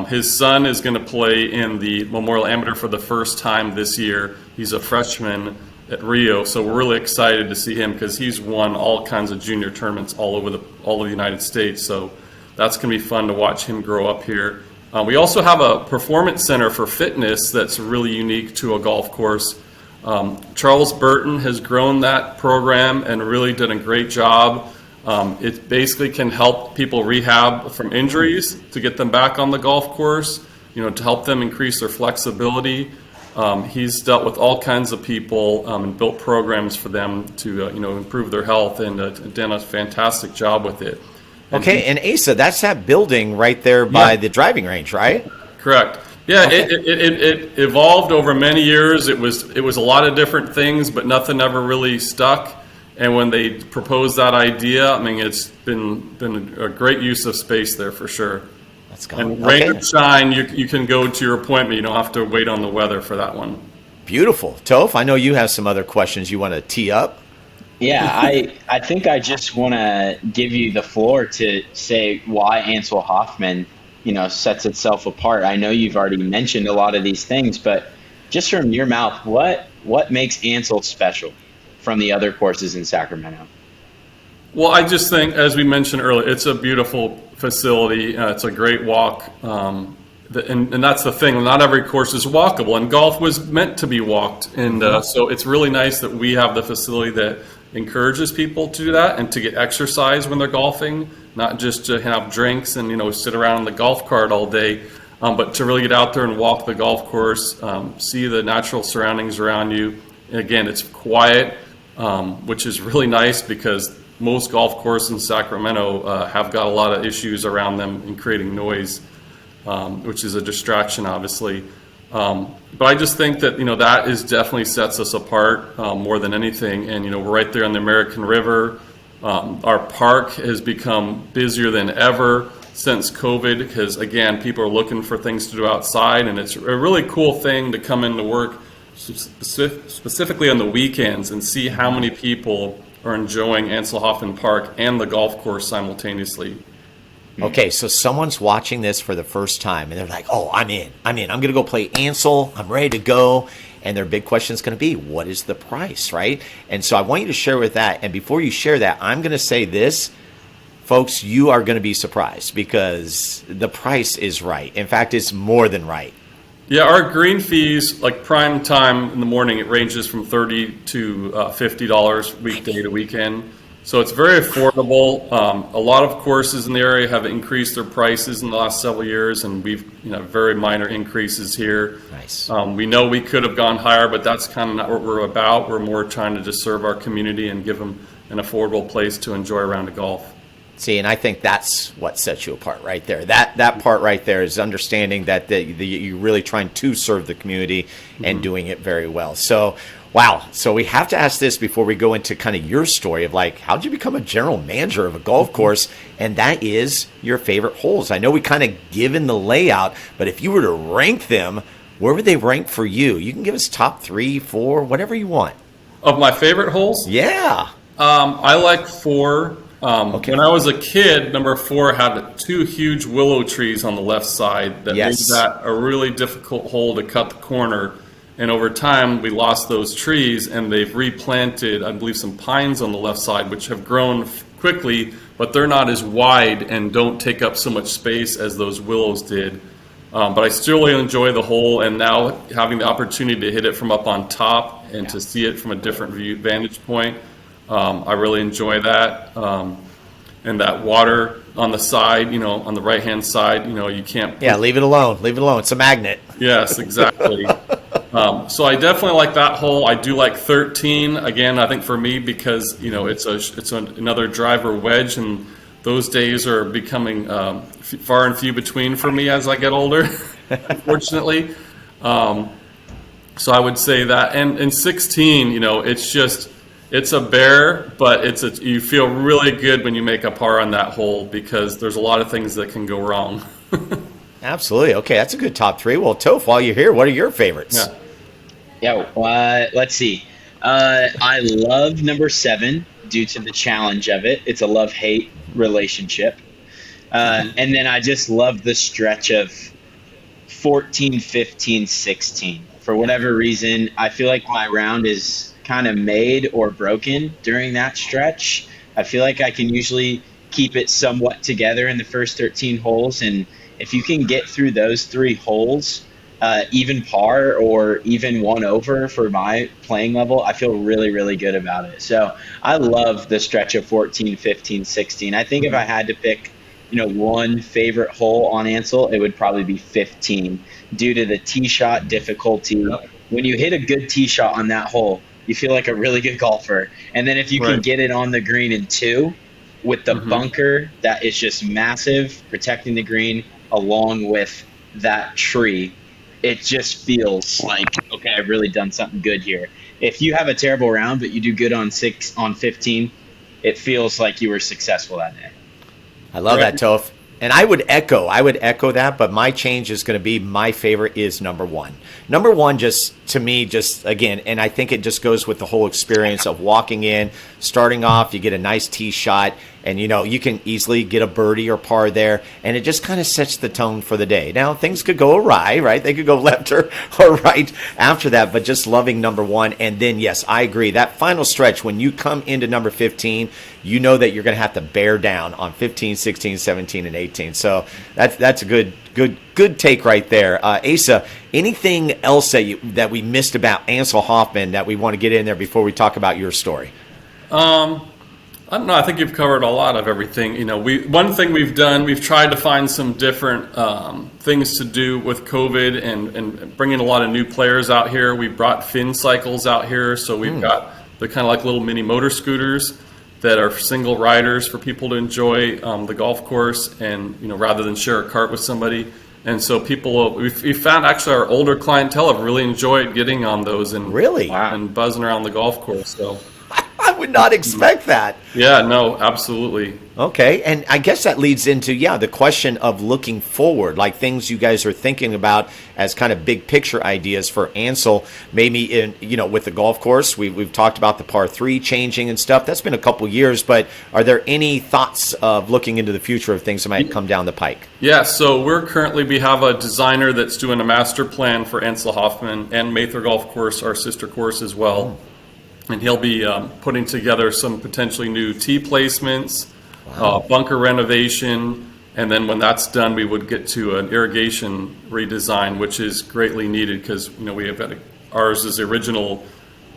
His son is going to play in the Memorial Amateur for the first time this year. He's a freshman at Rio, so we're really excited to see him because he's won all kinds of junior tournaments all over the United States. So that's going to be fun to watch him grow up here. We also have a performance center for fitness that's really unique to a golf course. Charles Burton has grown that program and really done a great job. It basically can help people rehab from injuries to get them back on the golf course, to help them increase their flexibility. He's dealt with all kinds of people and built programs for them to improve their health, and done a fantastic job with it. Okay, and Asa, that's that building right there by the driving range, right? Correct. Yeah, okay. It evolved over many years. It was a lot of different things, but nothing ever really stuck. And when they proposed that idea, it's been a great use of space there for sure. That's cool. And rain or shine, you can go to your appointment. You don't have to wait on the weather for that one. Beautiful. Toph, I know you have some other questions you want to tee up. Yeah, I think I just want to give you the floor to say why ANCIL Hoffman, sets itself apart. I know you've already mentioned a lot of these things, but just from your mouth, what makes ANCIL special from the other courses in Sacramento? Well, I just think, as we mentioned earlier, it's a beautiful facility. It's a great walk. And that's the thing. Not every course is walkable, and golf was meant to be walked. And so it's really nice that we have the facility that encourages people to do that and to get exercise when they're golfing, not just to have drinks and sit around in the golf cart all day, but to really get out there and walk the golf course, see the natural surroundings around you. And again, it's quiet, which is really nice because most golf courses in Sacramento have got a lot of issues around them in creating noise, which is a distraction, obviously. But I just think that that is definitely sets us apart more than anything. And we're right there on the American River. Our park has become busier than ever since COVID because, again, people are looking for things to do outside, and it's a really cool thing to come into work specifically on the weekends and see how many people are enjoying ANCIL Hoffman Park and the golf course simultaneously. Okay, so someone's watching this for the first time, and they're like, oh, I'm in. I'm going to go play ANCIL. I'm ready to go. And their big question is going to be, what is the price, right? And so I want you to share with that. And before you share that, I'm going to say this. Folks, you are going to be surprised because the price is right. In fact, it's more than right. Yeah, our green fees, like prime time in the morning, it ranges from $30 to $50 weekday to weekend. So it's very affordable. A lot of courses in the area have increased their prices in the last several years, and we've very minor increases here. Nice. We know we could have gone higher, but that's kind of not what we're about. We're more trying to just serve our community and give them an affordable place to enjoy a round of golf. See, and I think that's what sets you apart right there. That part right there is understanding that you're really trying to serve the community and doing it very well. So, wow. So we have to ask this before we go into kind of your story of like, how'd you become a general manager of a golf course? And that is your favorite holes. I know we kind of given the layout, but if you were to rank them, where would they rank for you? You can give us top 3, 4, whatever you want. Of my favorite holes? Yeah. I like 4. Okay. When I was a kid, number 4 had 2 huge willow trees on the left side that made that a really difficult hole to cut the corner. And over time, we lost those trees, and they've replanted, I believe, some pines on the left side, which have grown quickly, but they're not as wide and don't take up so much space as those willows did. But I still really enjoy the hole, and now having the opportunity to hit it from up on top and to see it from a different vantage point, I really enjoy that. And that water on the side, on the right-hand side, you can't... Yeah, leave it alone. Leave it alone. It's a magnet. Yes, exactly. So I definitely like that hole. I do like 13, again, I think for me, because, it's another driver wedge, and those days are becoming far and few between for me as I get older, unfortunately. So I would say that. And in 16, it's a bear, but you feel really good when you make a par on that hole, because there's a lot of things that can go wrong. Absolutely. Okay, that's a good top 3. Well, Toph, while you're here, what are your favorites? Yeah, let's see. I love number 7 due to the challenge of it. It's a love-hate relationship. And then I just love the stretch of 14, 15, 16. For whatever reason, I feel like my round is kind of made or broken during that stretch. I feel like I can usually keep it somewhat together in the first 13 holes, and if you can get through those 3 holes, even par or even 1 over for my playing level, I feel really, really good about it. So I love the stretch of 14, 15, 16. I think if I had to pick, one favorite hole on ANCIL, it would probably be 15 due to the tee shot difficulty. When you hit a good tee shot on that hole, you feel like a really good golfer. And then if you can get it on the green in 2 with the bunker that is just massive, protecting the green along with that tree, it just feels like, okay, I've really done something good here. If you have a terrible round, but you do good on 15, it feels like you were successful that day. I love that, Toph. And I would echo that, but my change is going to be, my favorite is number 1. Number 1, just to me, just again, and I think it just goes with the whole experience of walking in, starting off, you get a nice tee shot, and you can easily get a birdie or par there, and it just kind of sets the tone for the day. Now, things could go awry, right? They could go left or right after that, but just loving number 1. And then, yes, I agree. That final stretch, when you come into number 15, you know that you're going to have to bear down on 15, 16, 17, and 18. So that's a good take right there. Asa, anything else that we missed about ANCIL Hoffman that we want to get in there before we talk about your story? I don't know. I think you've covered a lot of everything. One thing we've done, we've tried to find some different things to do with COVID and bringing a lot of new players out here. We brought fin cycles out here, so we've got the kind of like little mini motor scooters that are single riders for people to enjoy the golf course, and rather than share a cart with somebody. And so we found actually our older clientele have really enjoyed getting on those and and buzzing around the golf course. So I would not expect that. Yeah, no, absolutely. Okay, and I guess that leads into, the question of looking forward, like things you guys are thinking about as kind of big picture ideas for ANCIL, maybe with the golf course. We've talked about the par 3 changing and stuff. That's been a couple years, but are there any thoughts of looking into the future of things that might come down the pike? Yeah, so we have a designer that's doing a master plan for ANCIL Hoffman and Mather Golf Course, our sister course as well. And he'll be putting together some potentially new tee placements, bunker renovation, and then when that's done, we would get to an irrigation redesign, which is greatly needed because we have ours is the original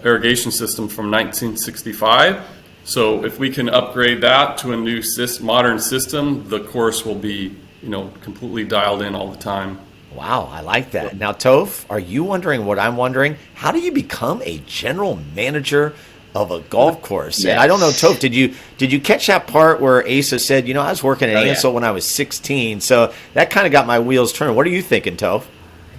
irrigation system from 1965. So if we can upgrade that to a new modern system, the course will be completely dialed in all the time. Wow, I like that. Now, Toph, are you wondering what I'm wondering? How do you become a general manager of a golf course? Yes. And I don't know, Toph, did you catch that part where Asa said, I was working at ANCIL when I was 16, so that kind of got my wheels turning. What are you thinking, Toph?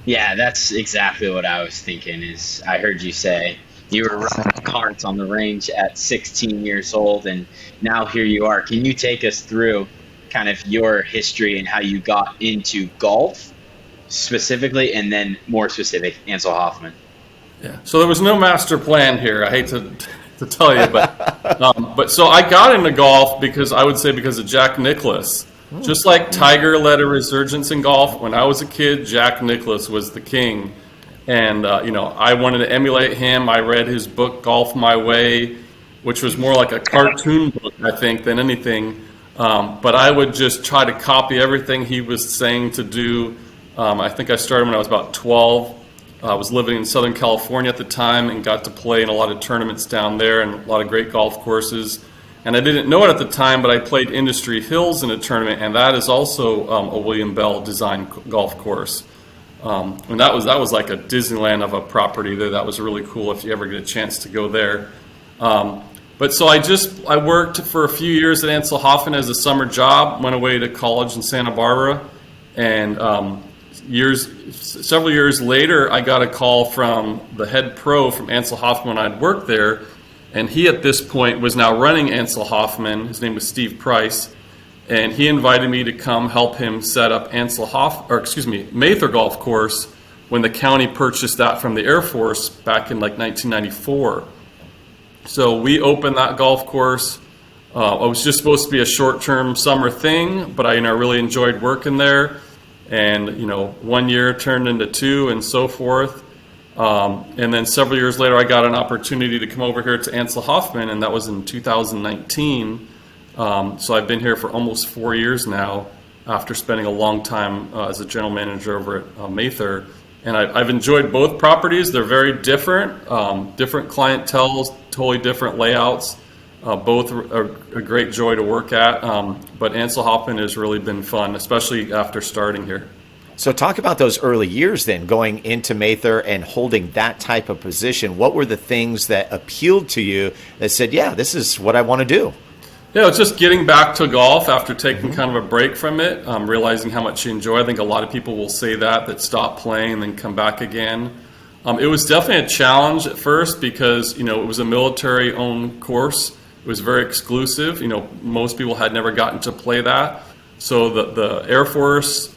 Yeah, that's exactly what I was thinking. Is I heard you say you were running carts on the range at 16 years old, and now here you are. Can you take us through kind of your history and how you got into golf specifically, and then more specific, ANCIL Hoffman? Yeah. So there was no master plan here. I hate to tell you, but so I got into golf because of Jack Nicklaus. Just like Tiger led a resurgence in golf, when I was a kid, Jack Nicklaus was the king. And, I wanted to emulate him. I read his book, Golf My Way, which was more like a cartoon book, I think, than anything. But I would just try to copy everything he was saying to do. I think I started when I was about 12. I was living in Southern California at the time and got to play in a lot of tournaments down there and a lot of great golf courses. And I didn't know it at the time, but I played Industry Hills in a tournament, and that is also a William Bell designed golf course. And that was like a Disneyland of a property there. That was really cool if you ever get a chance to go there. But so I worked for a few years at ANCIL HOFFMAN as a summer job, went away to college in Santa Barbara, and several years later, I got a call from the head pro from ANCIL HOFFMAN when I'd worked there, and he at this point was now running ANCIL HOFFMAN. His name was Steve Price, and he invited me to come help him set up Mather Golf Course when the county purchased that from the Air Force back in like 1994. So we opened that golf course. It was just supposed to be a short-term summer thing, but I really enjoyed working there. And 1 year turned into 2 and so forth. And then several years later, I got an opportunity to come over here to ANCIL HOFFMAN, and that was in 2019. So I've been here for almost 4 years now, after spending a long time as a general manager over at Mather. And I've enjoyed both properties. They're very different, different clienteles, totally different layouts. Both are a great joy to work at, but ANCIL HOFFMAN has really been fun, especially after starting here. So talk about those early years then, going into Mather and holding that type of position. What were the things that appealed to you that said, yeah, this is what I want to do? Yeah, it's just getting back to golf after taking kind of a break from it, realizing how much you enjoy. I think a lot of people will say that stop playing and then come back again. It was definitely a challenge at first because, it was a military-owned course. It was very exclusive. Most people had never gotten to play that. So the Air Force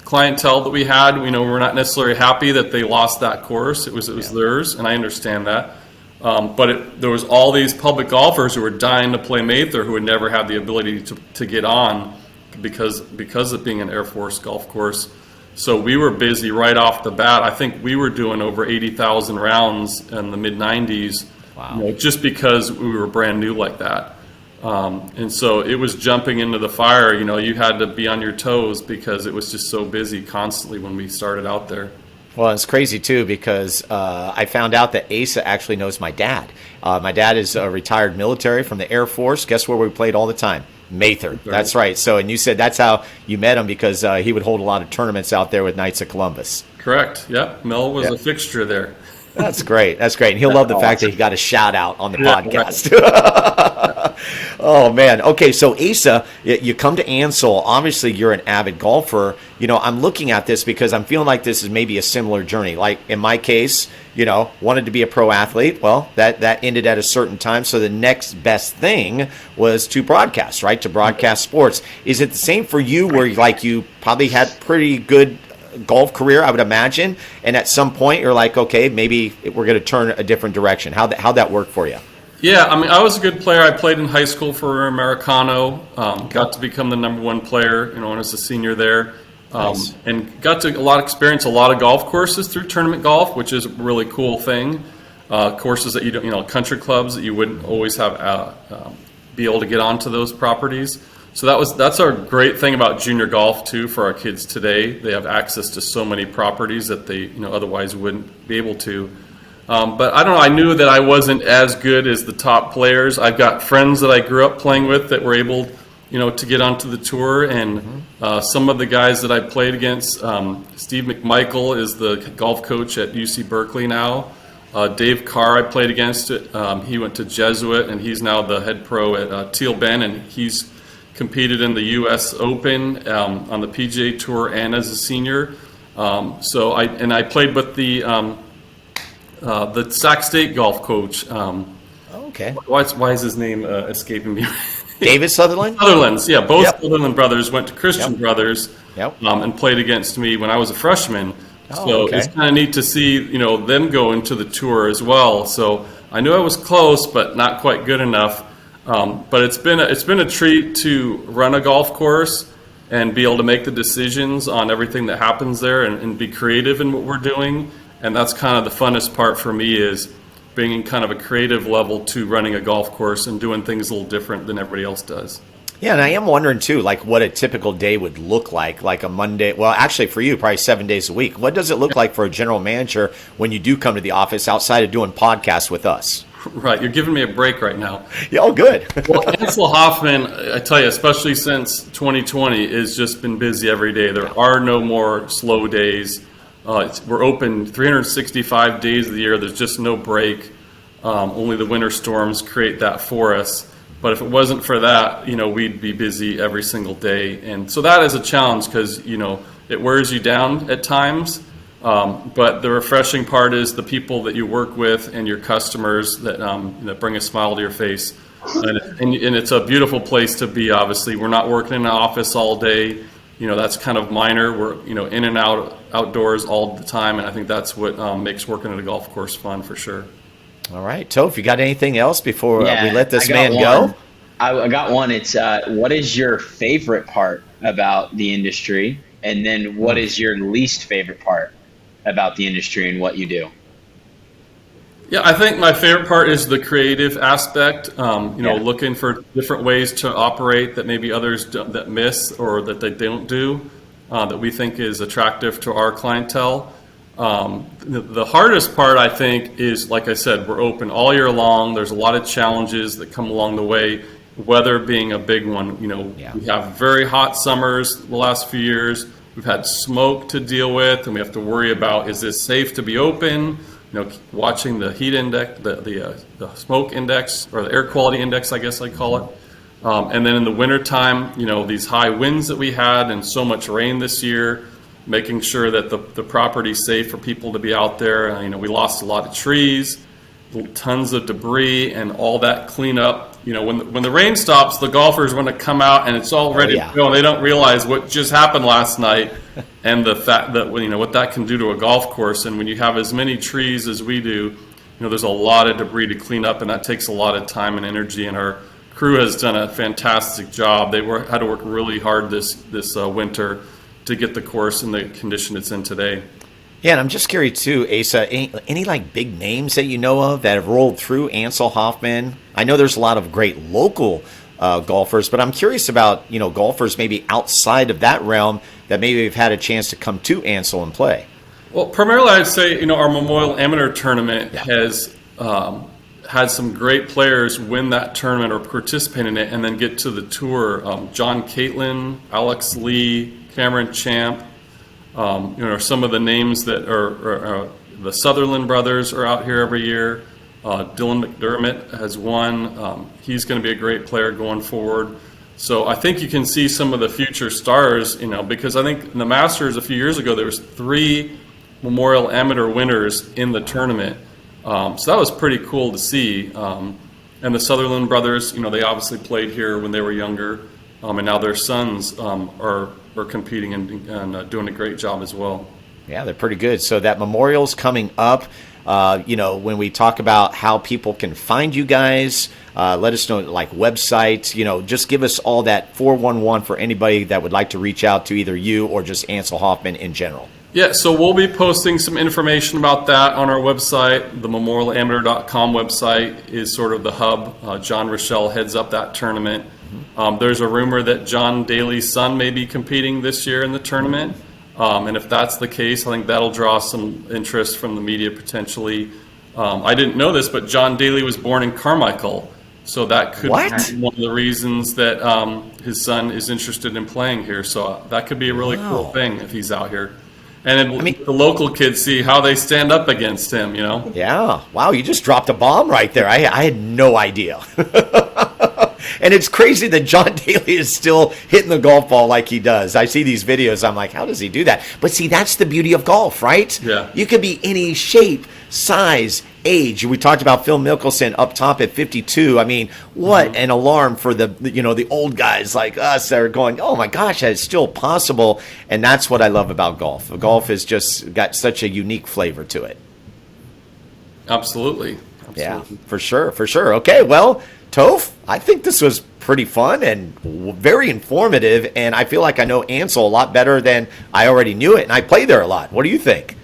clientele that we had, we're not necessarily happy that they lost that course. It was theirs, and I understand that. But there was all these public golfers who were dying to play Mather who would never have the ability to get on because of being an Air Force golf course. So we were busy right off the bat. I think we were doing over 80,000 rounds in the mid-90s. Wow. Just because we were brand new like that. And so it was jumping into the fire. You had to be on your toes because it was just so busy constantly when we started out there. Well, it's crazy, too, because I found out that Asa actually knows my dad. My dad is a retired military from the Air Force. Guess where we played all the time? Mather. That's right. So, and you said that's how you met him because he would hold a lot of tournaments out there with Knights of Columbus. Correct. Yep. Mel was a fixture there. That's great. That's great. And he'll love the fact that he got a shout out on the podcast. Oh, man. Okay, so Asa, you come to ANCIL. Obviously, you're an avid golfer. I'm looking at this because I'm feeling like this is maybe a similar journey. Like in my case, wanted to be a pro athlete. Well, that ended at a certain time. So the next best thing was to broadcast, right? To broadcast sports. Is it the same for you where you probably had pretty good golf career, I would imagine, and at some point you're like, okay, maybe we're going to turn a different direction? How'd that work for you? Yeah, I was a good player. I played in high school for Americano, got to become the #1 player, when I was a senior there, nice. And got to experience a lot of golf courses through tournament golf, which is a really cool thing. Courses that you don't, country clubs that you wouldn't always have be able to get onto those properties. So that's our great thing about junior golf too for our kids today. They have access to so many properties that they otherwise wouldn't be able to. But I don't know. I knew that I wasn't as good as the top players. I've got friends that I grew up playing with that were able, to get onto the tour, and some of the guys that I played against. Steve McMichael is the golf coach at UC Berkeley now. Dave Carr I played against. He went to Jesuit, and he's now the head pro at Teal Bend, and he's competed in the U.S. Open on the PGA Tour and as a senior. So I played with the Sac State golf coach. Okay. Why is his name escaping me? David Sutherland? Sutherlands, yeah. Both Sutherland brothers went to Christian Brothers Yep. And played against me when I was a freshman. Oh, so okay. It's kind of neat to see, them go into the tour as well. So I knew I was close, but not quite good enough. But it's been a treat to run a golf course. and be able to make the decisions on everything that happens there and be creative in what we're doing. And that's kind of the funnest part for me, is bringing kind of a creative level to running a golf course and doing things a little different than everybody else does. Yeah, and I am wondering too, like what a typical day would look like a Monday. Well, actually for you, probably 7 days a week. What does it look like for a general manager when you do come to the office outside of doing podcasts with us? Right, you're giving me a break right now. Yeah, oh, good. Well, ANCIL Hoffman, I tell you, especially since 2020, has just been busy every day. There are no more slow days. We're open 365 days of the year. There's just no break. Only the winter storms create that for us. But if it wasn't for that, we'd be busy every single day. And so that is a challenge because, it wears you down at times. But the refreshing part is the people that you work with and your customers that bring a smile to your face. And it's a beautiful place to be, obviously. We're not working in an office all day. That's kind of minor. We're, in and out, outdoors all the time. And I think that's what makes working at a golf course fun for sure. All right, Toph, you got anything else before we let this man one. go? I got one. It's what is your favorite part about the industry? And then what is your least favorite part about the industry and what you do? Yeah, I think my favorite part is the creative aspect, looking for different ways to operate that maybe others that miss or that they don't do, that we think is attractive to our clientele. The hardest part, I think, is, like I said, we're open all year long. There's a lot of challenges that come along the way, weather being a big one. We have very hot summers the last few years. We've had smoke to deal with, and we have to worry about, is this safe to be open? Watching the heat index, the smoke index, or the air quality index, I guess I call it. And then in the wintertime, these high winds that we had and so much rain this year, making sure that the property's safe for people to be out there. We lost a lot of trees, tons of debris, and all that cleanup. When the rain stops, the golfers want to come out and it's all ready to go, and they don't realize what just happened last night and the fact that what that can do to a golf course. And when you have as many trees as we do, there's a lot of debris to clean up, and that takes a lot of time and energy. And our crew has done a fantastic job. They had to work really hard this winter to get the course in the condition it's in today. Yeah, and I'm just curious too, Asa, any like big names that you know of that have rolled through ANCIL Hoffman? I know there's a lot of great local golfers, but I'm curious about, golfers maybe outside of that realm that maybe have had a chance to come to ANCIL and play. Well, primarily I'd say, our Memorial Amateur Tournament has had some great players win that tournament or participate in it and then get to the tour. John Catlin, Alex Lee, Cameron Champ, some of the names that are the Sutherland brothers are out here every year. Dylan McDermott has won. He's going to be a great player going forward. So I think you can see some of the future stars, because I think in the Masters a few years ago, there was 3 Memorial Amateur winners in the tournament. So that was pretty cool to see. And the Sutherland brothers, they obviously played here when they were younger. And now their sons are competing and doing a great job as well. Yeah, they're pretty good. So that memorial's coming up. When we talk about how people can find you guys, let us know, like websites, just give us all that 411 for anybody that would like to reach out to either you or just ANCIL Hoffman in general. Yeah, so we'll be posting some information about that on our website. The memorialamateur.com website is sort of the hub. John Rochelle heads up that tournament. There's a rumor that John Daly's son may be competing this year in the tournament. And if that's the case, I think that'll draw some interest from the media potentially. I didn't know this, but John Daly was born in Carmichael. So that could be one of the reasons that his son is interested in playing here. So that could be a really cool thing if he's out here. And the local kids see how they stand up against him, Yeah. Wow, you just dropped a bomb right there. I had no idea. And it's crazy that John Daly is still hitting the golf ball like he does. I see these videos. I'm like, how does he do that? But see, that's the beauty of golf, right? Yeah. You could be any shape, size, age. We talked about Phil Mickelson up top at 52. I mean, what an alarm for the old guys like us that are going, oh my gosh, that's still possible. And that's what I love about golf. Golf has just got such a unique flavor to it. Absolutely. Yeah, for sure. Okay, well, Toph, I think this was pretty fun and very informative, and I feel like I know ANCIL a lot better than I already knew it, and I play there a lot. What do you think?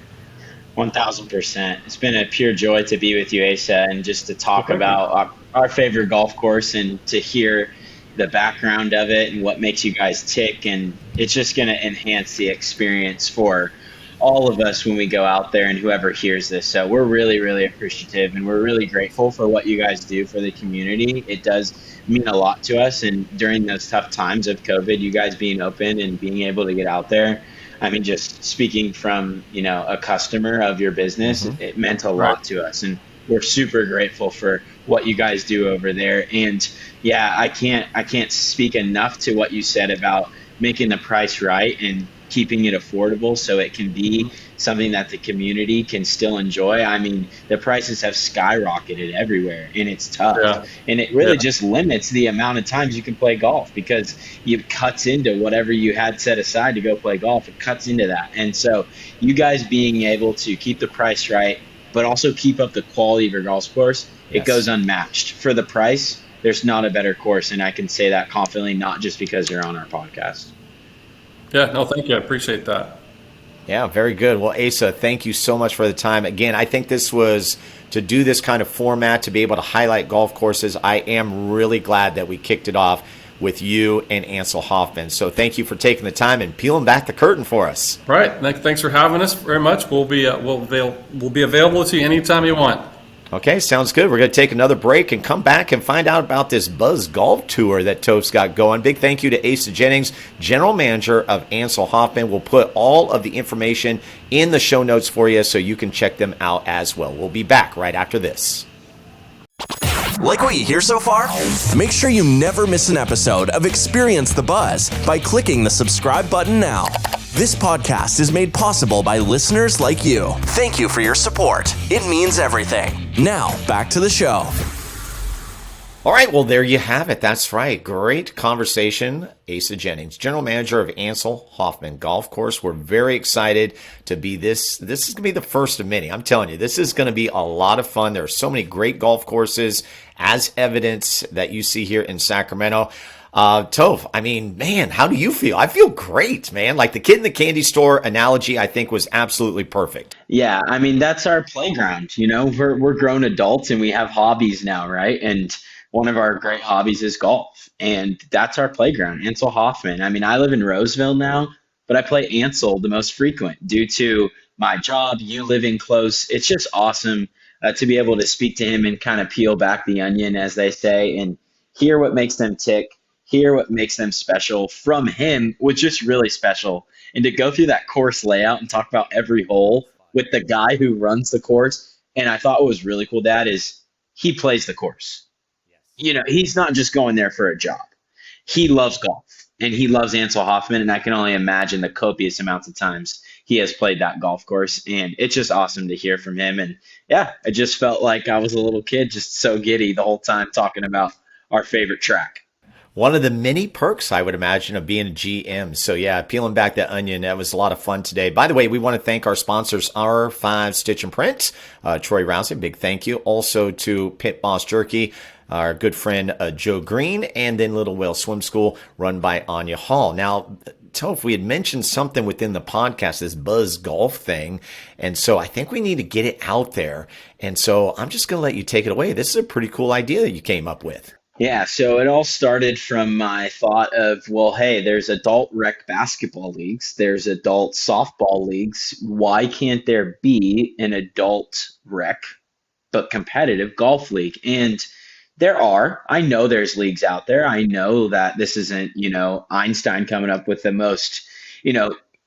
1000%. It's been a pure joy to be with you, Asa, and just to talk about our favorite golf course and to hear the background of it and what makes you guys tick. And it's just going to enhance the experience for all of us when we go out there and whoever hears this. So we're really, really appreciative, and we're really grateful for what you guys do for the community. It does mean a lot to us. And during those tough times of COVID, you guys being open and being able to get out there, I mean, just speaking from, a customer of your business, it meant a lot to us. And we're super grateful for what you guys do over there. And yeah, I can't speak enough to what you said about making the price right and keeping it affordable so it can be something that the community can still enjoy. I mean, the prices have skyrocketed everywhere, and it's tough. Yeah. And it really just limits the amount of times you can play golf, because it cuts into whatever you had set aside to go play golf. It cuts into that. And so you guys being able to keep the price right, but also keep up the quality of your golf course, it goes unmatched. For the price, there's not a better course, and I can say that confidently, not just because you're on our podcast. Yeah, no, thank you. I appreciate that. Yeah, very good. Well, Asa, thank you so much for the time. Again, I think this was, to do this kind of format, to be able to highlight golf courses, I am really glad that we kicked it off with you and ANCIL Hoffman. So thank you for taking the time and peeling back the curtain for us. Right. Thanks for having us very much. We'll be available to you anytime you want. Okay, sounds good. We're going to take another break and come back and find out about this Buzz Golf Tour that Toph's got going. Big thank you to Asa Jennings, General Manager of ANCIL Hoffman. We'll put all of the information in the show notes for you so you can check them out as well. We'll be back right after this. Like what you hear so far? Make sure you never miss an episode of Experience the Buzz by clicking the subscribe button now. This podcast is made possible by listeners like you. Thank you for your support. It means everything. Now, back to the show. All right, well, there you have it. That's right. Great conversation. Asa Jennings, General Manager of ANCIL Hoffman Golf Course. We're very excited to be this. This is going to be the first of many. I'm telling you, this is going to be a lot of fun. There are so many great golf courses, as evidence that you see here in Sacramento. Toph, I mean, man, how do you feel? I feel great, man. Like the kid in the candy store analogy, I think was absolutely perfect. Yeah, I mean, that's our playground. We're grown adults and we have hobbies now, right? And one of our great hobbies is golf, and that's our playground, ANCIL Hoffman. I mean, I live in Roseville now, but I play ANCIL the most frequent due to my job, you living close. It's just awesome to be able to speak to him and kind of peel back the onion, as they say, and hear what makes them tick, hear what makes them special from him, which is really special. And to go through that course layout and talk about every hole with the guy who runs the course. And I thought what was really cool, Dad, is he plays the course. He's not just going there for a job. He loves golf, and he loves ANCIL Hoffman, and I can only imagine the copious amounts of times he has played that golf course, and it's just awesome to hear from him. And yeah, I just felt like I was a little kid, just so giddy the whole time talking about our favorite track. One of the many perks, I would imagine, of being a GM. So yeah, peeling back that onion, that was a lot of fun today. By the way, we want to thank our sponsors, R5 Stitch and Print, Troy Rousey, big thank you. Also to Pit Boss Jerky, our good friend Joe Green, and then Little Whale Swim School run by Anya Hall. Now, Toph, we had mentioned something within the podcast, this Buzz Golf thing, and so I think we need to get it out there. And so I'm just going to let you take it away. This is a pretty cool idea that you came up with. Yeah, so it all started from my thought of, well, hey, there's adult rec basketball leagues, there's adult softball leagues. Why can't there be an adult rec but competitive golf league? And I know there's leagues out there. I know that this isn't, Einstein coming up with the most,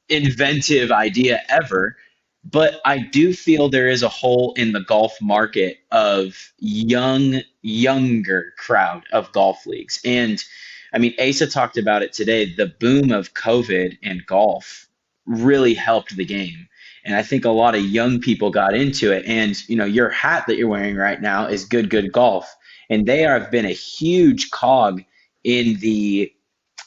inventive idea ever. But I do feel there is a hole in the golf market of younger crowd of golf leagues. And I mean, Asa talked about it today. The boom of COVID and golf really helped the game. And I think a lot of young people got into it. And, your hat that you're wearing right now is Good Golf. And they have been a huge cog in the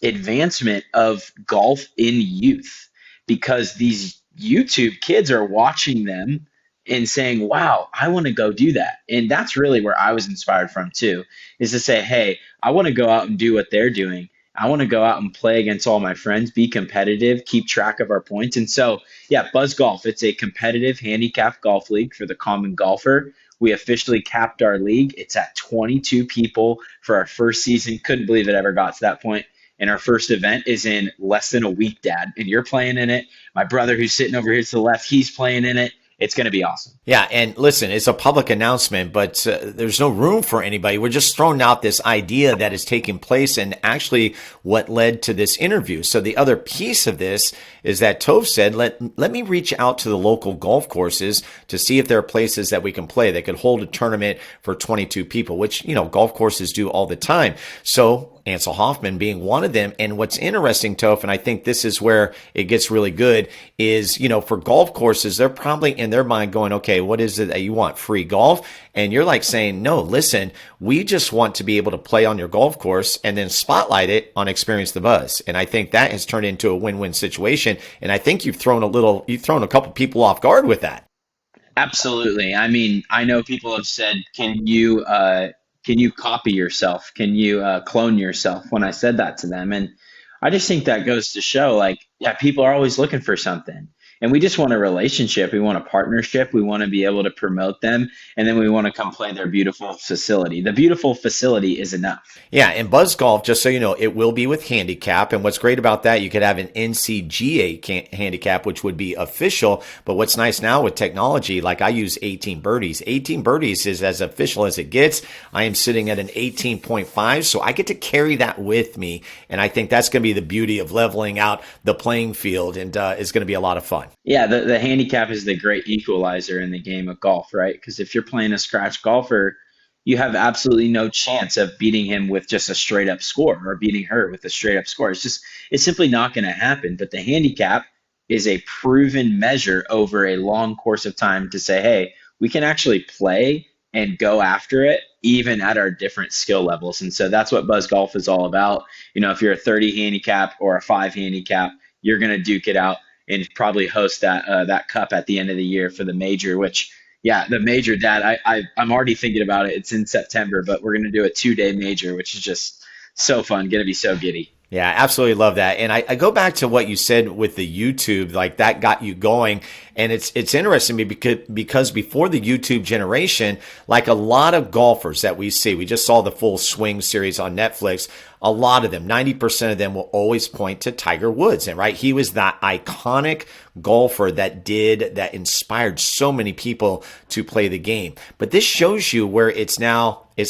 advancement of golf in youth, because these YouTube kids are watching them and saying, wow, I want to go do that. And that's really where I was inspired from too, is to say, hey, I want to go out and do what they're doing. I want to go out and play against all my friends, be competitive, keep track of our points. And so, yeah, Buzz Golf, it's a competitive handicap golf league for the common golfer. We officially capped our league. It's at 22 people for our first season. Couldn't believe it ever got to that point. And our first event is in less than a week, Dad. And you're playing in it. My brother who's sitting over here to the left, he's playing in it. It's going to be awesome. Yeah, and listen, it's a public announcement, but there's no room for anybody. We're just throwing out this idea that is taking place and actually what led to this interview. So the other piece of this is that Toph said, let me reach out to the local golf courses to see if there are places that we can play that could hold a tournament for 22 people, which, golf courses do all the time. So ANCIL HOFFMAN being one of them. And what's interesting, Toph, and I think this is where it gets really good, is, for golf courses, they're probably in their mind going, okay, what is it that you want? Free golf? And you're like saying, no, listen, we just want to be able to play on your golf course and then spotlight it on Experience the Buzz. And I think that has turned into a win-win situation. And I think you've thrown a couple people off guard with that. Absolutely. I mean, I know people have said, can you copy yourself? Can you clone yourself? When I said that to them. And I just think that goes to show, people are always looking for something. And we just want a relationship. We want a partnership. We want to be able to promote them. And then we want to come play their beautiful facility. The beautiful facility is enough. Yeah. And Buzz Golf, just so you know, it will be with handicap. And what's great about that, you could have an NCGA handicap, which would be official. But what's nice now with technology, like I use 18 birdies. 18 birdies is as official as it gets. I am sitting at an 18.5. So I get to carry that with me. And I think that's going to be the beauty of leveling out the playing field. And it's going to be a lot of fun. Yeah, the handicap is the great equalizer in the game of golf, right? Because if you're playing a scratch golfer, you have absolutely no chance of beating him with just a straight up score or beating her with a straight up score. It's simply not going to happen. But the handicap is a proven measure over a long course of time to say, hey, we can actually play and go after it even at our different skill levels. And so that's what Buzz Golf is all about. If you're a 30 handicap or a 5 handicap, you're going to duke it out and probably host that cup at the end of the year for the major, which, yeah, the major, Dad, I'm already thinking about it. It's in September, but we're going to do a 2-day major, which is just so fun, going to be so giddy. Yeah, absolutely love that. And I go back to what you said with the YouTube, like that got you going. And it's interesting because before the YouTube generation, like a lot of golfers that we see, we just saw the full swing series on Netflix. A lot of them, 90% of them will always point to Tiger Woods. And right, he was that iconic golfer that inspired so many people to play the game. But this shows you where it's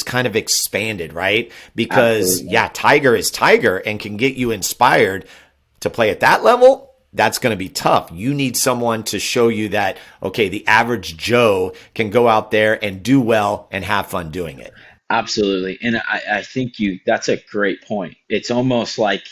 kind of expanded, right? Because absolutely. Yeah, Tiger is Tiger and can get you inspired to play at that level. That's going to be tough. You need someone to show you that, okay, the average Joe can go out there and do well and have fun doing it. Absolutely. And I think that's a great point. It's almost like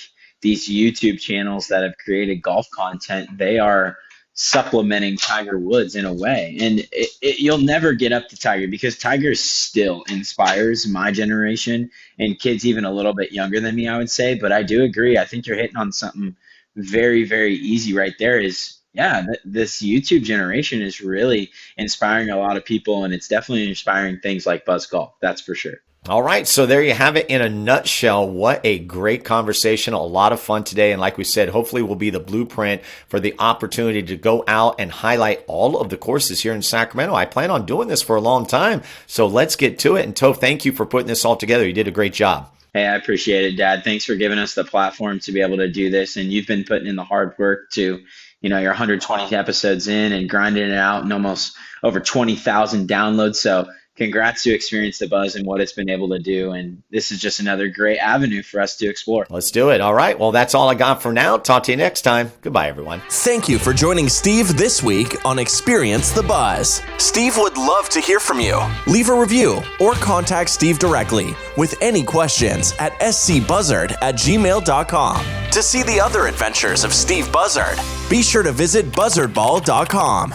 these YouTube channels that have created golf content, they are supplementing Tiger Woods in a way. And you'll never get up to Tiger because Tiger still inspires my generation and kids even a little bit younger than me, I would say. But I do agree. I think you're hitting on something very, very easy right there is, yeah, this YouTube generation is really inspiring a lot of people, and it's definitely inspiring things like Buzz Golf. That's for sure. All right, so there you have it in a nutshell. What a great conversation, a lot of fun today. And like we said, hopefully will be the blueprint for the opportunity to go out and highlight all of the courses here in Sacramento. I plan on doing this for a long time, so let's get to it. And Toph, thank you for putting this all together. You did a great job. Hey, I appreciate it, Dad. Thanks for giving us the platform to be able to do this. And you've been putting in the hard work to, you're 120 episodes in and grinding it out and almost over 20,000 downloads. So congrats to Experience the Buzz and what it's been able to do. And this is just another great avenue for us to explore. Let's do it. All right. Well, that's all I got for now. Talk to you next time. Goodbye, everyone. Thank you for joining Steve this week on Experience the Buzz. Steve would love to hear from you. Leave a review or contact Steve directly with any questions at scbuzzard@gmail.com. To see the other adventures of Steve Buzzard, be sure to visit buzzardball.com.